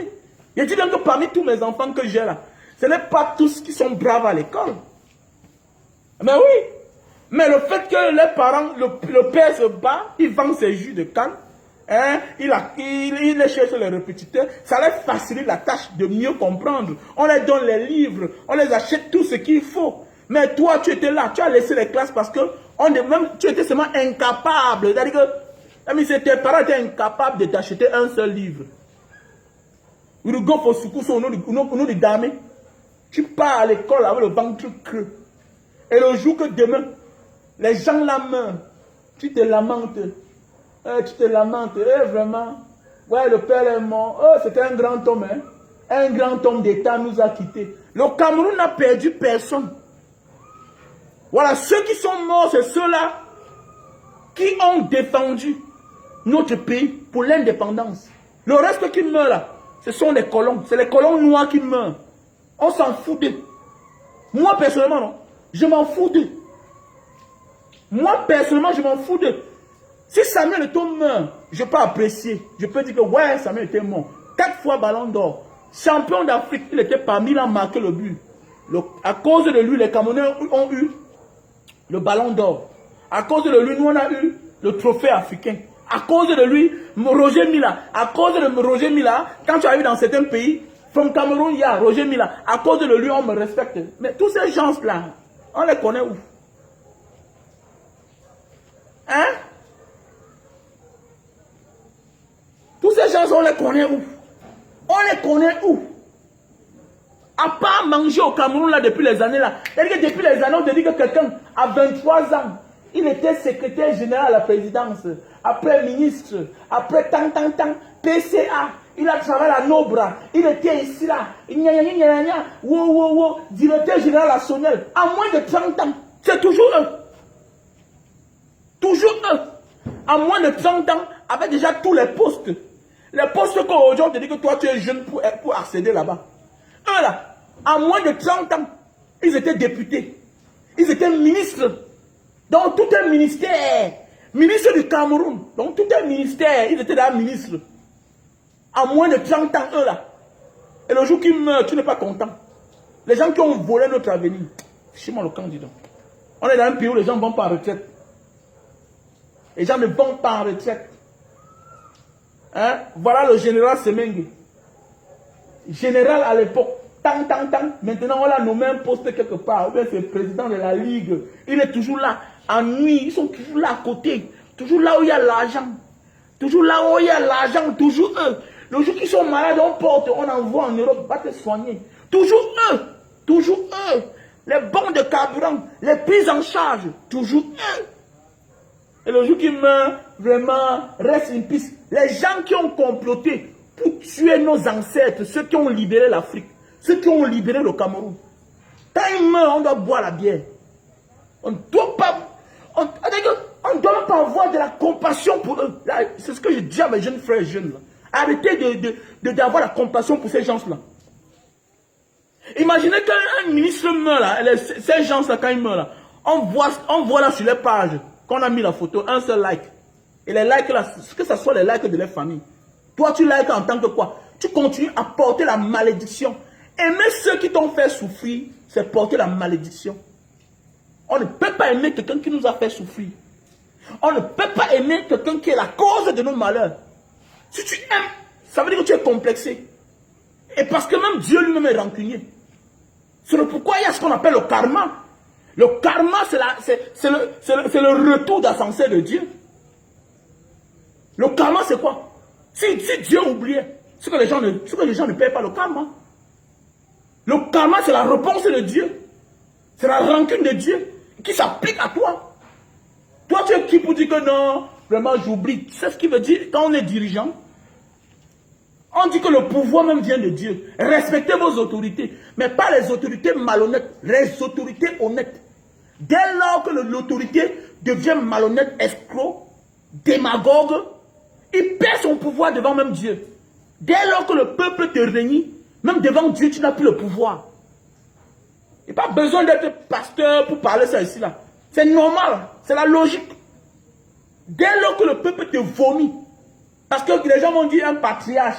Je dis bien que parmi tous mes enfants que j'ai là, ce n'est pas tous qui sont braves à l'école. Mais oui. Mais le fait que les parents, le père se bat, il vend ses jus de canne, hein, il les cherche les répétiteurs, ça leur facilite la tâche de mieux comprendre. On les donne les livres, on les achète tout ce qu'il faut. Mais toi, tu étais là, tu as laissé les classes parce que tu étais seulement incapable. C'est-à-dire que tes parents étaient incapables de t'acheter un seul livre. You go for school, so no de dame. Tu pars à l'école avec le ventre creux. Et le jour que demain, les gens la meurent, tu te lamentes. Tu te lamentes. Vraiment. Ouais, le père est mort. Oh, c'était un grand homme. Hein? Un grand homme d'État nous a quittés. Le Cameroun n'a perdu personne. Voilà, ceux qui sont morts, c'est ceux-là qui ont défendu notre pays pour l'indépendance. Le reste qui meurt là, ce sont les colons. C'est les colons noirs qui meurent. On s'en fout d'eux. Moi, personnellement, non. Je m'en fous d'eux. Moi, personnellement, je m'en fous d'eux. Si Samuel Eto'o meurt, je peux apprécier. Je peux dire que, ouais, Samuel était mort. 4 fois ballon d'or. Champion d'Afrique, il était parmi, il a marqué le but. À cause de lui, les Camerounais ont eu le ballon d'or. À cause de lui, nous, on a eu le trophée africain. À cause de lui, Roger Mila. À cause de Roger Mila, quand tu arrives dans certains pays, from Cameroun, il y a Roger Mila. À cause de lui, on me respecte. Mais tous ces gens-là, on les connaît où? Hein? Tous ces gens, on les connaît où? On les connaît où? À part manger au Cameroun là depuis les années là. C'est-à-dire que depuis les années, on te dit que quelqu'un a 23 ans. Il était secrétaire général à la présidence. Après ministre. Après tant. PCA. Il a travaillé à Nobra. Il était ici là. Directeur général à Sonel. À moins de 30 ans. C'est toujours eux. Toujours eux. À moins de 30 ans. Avec déjà tous les postes. Les postes qu'aujourd'hui on te dit que toi tu es jeune pour accéder là-bas. Eux là, à moins de 30 ans, ils étaient députés. Ils étaient ministres. Dans tout un ministère. Ministre du Cameroun. Dans tout un ministère. Ils étaient là ministres. À moins de 30 ans, eux là. Et le jour qu'ils meurent, tu n'es pas content. Les gens qui ont volé notre avenir. Fichez-moi le camp, dis donc. On est dans un pays où les gens ne vont pas en retraite. Les gens ne vont pas en retraite. Hein? Voilà le général Semengue. Général à l'époque. Tant. Maintenant, on l'a nommé un poste quelque part. Ou bien c'est le président de la Ligue. Il est toujours là. En nuit, ils sont toujours là à côté. Toujours là où il y a l'argent. Toujours là où il y a l'argent. Toujours eux. Le jour qu'ils sont malades, on porte, on envoie en Europe, va te soigner. Toujours eux. Toujours eux. Les bons de carburant, les prises en charge, toujours eux. Et le jour qu'ils meurent, vraiment, reste une piste. Les gens qui ont comploté pour tuer nos ancêtres, ceux qui ont libéré l'Afrique, ceux qui ont libéré le Cameroun. Quand ils meurent, on doit boire la bière. On ne doit pas... On ne doit pas avoir de la compassion pour eux. C'est ce que je dis à mes jeunes frères jeunes. Là. Arrêtez d'avoir la compassion pour ces gens-là. Imaginez qu'un ministre meurt là, ces gens-là, quand ils meurent là, on voit là sur les pages qu'on a mis la photo, un seul like. Et les likes là, que ce soit les likes de leur famille. Toi, tu likes en tant que quoi? Tu continues à porter la malédiction. Aimer ceux qui t'ont fait souffrir, c'est porter la malédiction. On ne peut pas aimer quelqu'un qui nous a fait souffrir. On ne peut pas aimer quelqu'un qui est la cause de nos malheurs. Si tu aimes, ça veut dire que tu es complexé. Et parce que même Dieu lui-même est rancunier. C'est pourquoi il y a ce qu'on appelle le karma. Le karma, c'est le retour d'ascenseur de Dieu. Le karma, c'est quoi? Si Dieu oubliait, ce que les gens ne payent pas, le karma. Le karma, c'est la réponse de Dieu. C'est la rancune de Dieu qui s'applique à toi. Toi, tu es qui pour dire que non, vraiment, j'oublie. C'est ce qui veut dire quand on est dirigeant. On dit que le pouvoir même vient de Dieu. Respectez vos autorités. Mais pas les autorités malhonnêtes, les autorités honnêtes. Dès lors que l'autorité devient malhonnête, escroc, démagogue, il perd son pouvoir devant même Dieu. Dès lors que le peuple te renie, même devant Dieu, tu n'as plus le pouvoir. Il n'y a pas besoin d'être pasteur pour parler ça ici là. C'est normal, c'est la logique. Dès lors que le peuple te vomit, parce que les gens vont dire un patriarche,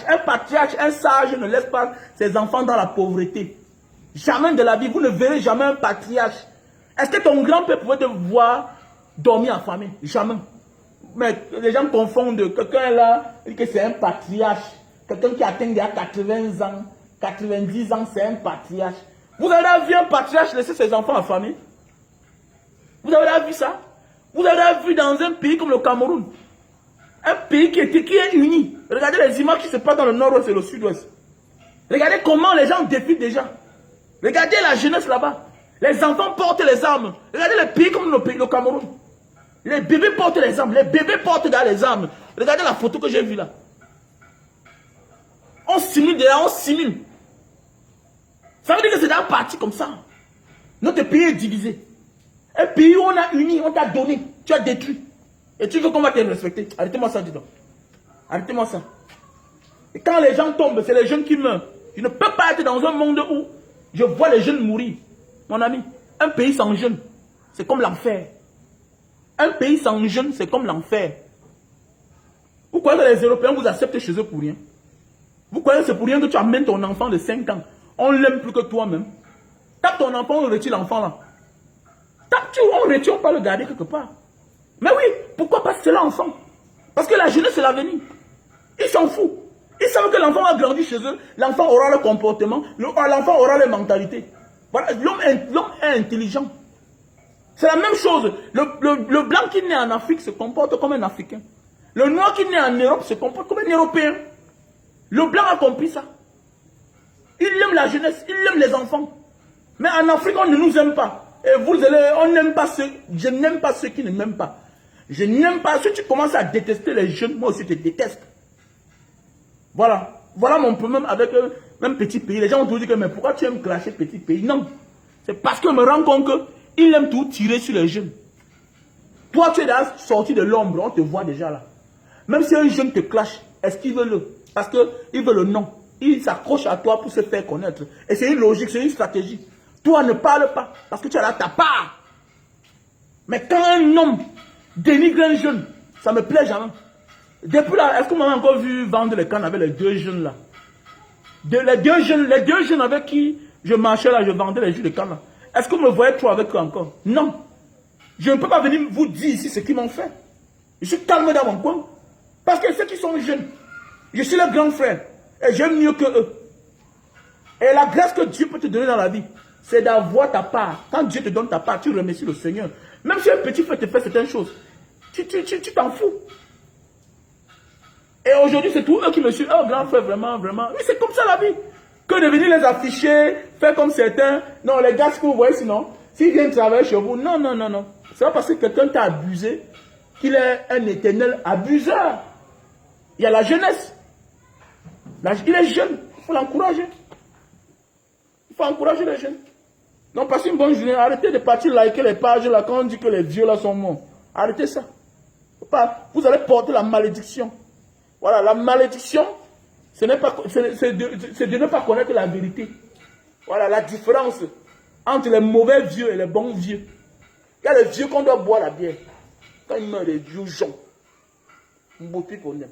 un sage ne laisse pas ses enfants dans la pauvreté. Jamais de la vie, vous ne verrez jamais un patriarche. Est-ce que ton grand-père pouvait te voir dormir affamé? Jamais. Mais les gens confondent. Quelqu'un là, dit que c'est un patriarche. Quelqu'un qui atteint déjà 80 ans, 90 ans, c'est un patriarche. Vous avez vu un patriarche laisser ses enfants affamés? Vous avez vu ça? Vous avez vu dans un pays comme le Cameroun? Un pays qui est uni. Regardez les images qui se passent dans le nord-ouest et le sud-ouest. Regardez comment les gens défilent déjà. Regardez la jeunesse là-bas. Les enfants portent les armes. Regardez les pays comme le Cameroun. Les bébés portent les armes. Les bébés portent les armes. Regardez la photo que j'ai vue là. On simule déjà, on simule. Ça veut dire que c'est d'un parti comme ça. Notre pays est divisé. Un pays où on a uni, on t'a donné, tu as détruit. Et tu veux qu'on va te respecter. Arrêtez-moi ça, dis donc. Arrêtez-moi ça. Et quand les gens tombent, c'est les jeunes qui meurent. Je ne peux pas être dans un monde où je vois les jeunes mourir. Mon ami, un pays sans jeunes, c'est comme l'enfer. Un pays sans jeunes, c'est comme l'enfer. Vous croyez que les Européens vous acceptent chez eux pour rien? Vous croyez que c'est pour rien que tu amènes ton enfant de 5 ans? On l'aime plus que toi-même. Tape ton enfant, on retire l'enfant là. Tape-tu, on retire, on peut le garder quelque part. Mais oui, pourquoi pas c'est l'enfant? Parce que la jeunesse, c'est l'avenir. Ils s'en foutent. Ils savent que l'enfant a grandi chez eux, l'enfant aura le comportement, l'enfant aura la mentalité. Voilà, l'homme est intelligent. C'est la même chose. Le blanc qui naît en Afrique se comporte comme un Africain. Le noir qui naît en Europe se comporte comme un Européen. Le blanc a compris ça. Il aime la jeunesse, il aime les enfants. Mais en Afrique, on ne nous aime pas. Et vous allez, on n'aime pas ceux, je n'aime pas ceux qui ne m'aiment pas. Je n'aime pas ceux qui commencent à détester les jeunes, moi aussi je te déteste. Voilà. Voilà mon problème avec un petit pays. Les gens ont toujours dit que, mais pourquoi tu aimes clasher petit pays? Non. C'est parce que je me rends compte qu'ils aiment tout tirer sur les jeunes. Toi, tu es déjà sorti de l'ombre, on te voit déjà là. Même si un jeune te clash, est-ce qu'il veut le? Parce qu'il veut le nom. Il s'accroche à toi pour se faire connaître. Et c'est une logique, c'est une stratégie. Toi, ne parle pas, parce que tu as là ta part. Mais quand un homme dénigre un jeune, ça ne me plaît jamais. Depuis là, est-ce que vous m'avez encore vu vendre les cannes avec les deux jeunes là? Les deux jeunes avec qui je marchais là, je vendais les jus de canne là. Est-ce que vous me voyez trop avec eux encore? Non. Je ne peux pas venir vous dire ici ce qu'ils m'ont fait. Je suis calme dans mon coin. Parce que ceux qui sont jeunes, je suis leur grand frère. Et j'aime mieux que eux. Et la grâce que Dieu peut te donner dans la vie, c'est d'avoir ta part. Quand Dieu te donne ta part, tu remercies le Seigneur. Même si un petit frère te fait certaines choses, tu t'en fous. Et aujourd'hui, c'est tout eux qui me suivent. Oh, grand frère, vraiment, vraiment. Oui, c'est comme ça la vie. Que de venir les afficher, faire comme certains. Non, les gars, ce que vous voyez, sinon, s'ils viennent travailler chez vous, non, non, non, non. C'est pas parce que quelqu'un t'a abusé qu'il est un éternel abuseur. Il y a la jeunesse. Il est jeune. Il faut l'encourager. Il faut encourager les jeunes. Donc, passez une bonne journée. Arrêtez de partir liker les pages là quand on dit que les vieux là sont morts. Arrêtez ça. Vous allez porter la malédiction. Voilà, la malédiction, c'est de ne pas connaître la vérité. Voilà la différence entre les mauvais vieux et les bons vieux. Il y a les vieux qu'on doit boire la bière. Quand ils meurent, les vieux gens. Un beau truc qu'on aime.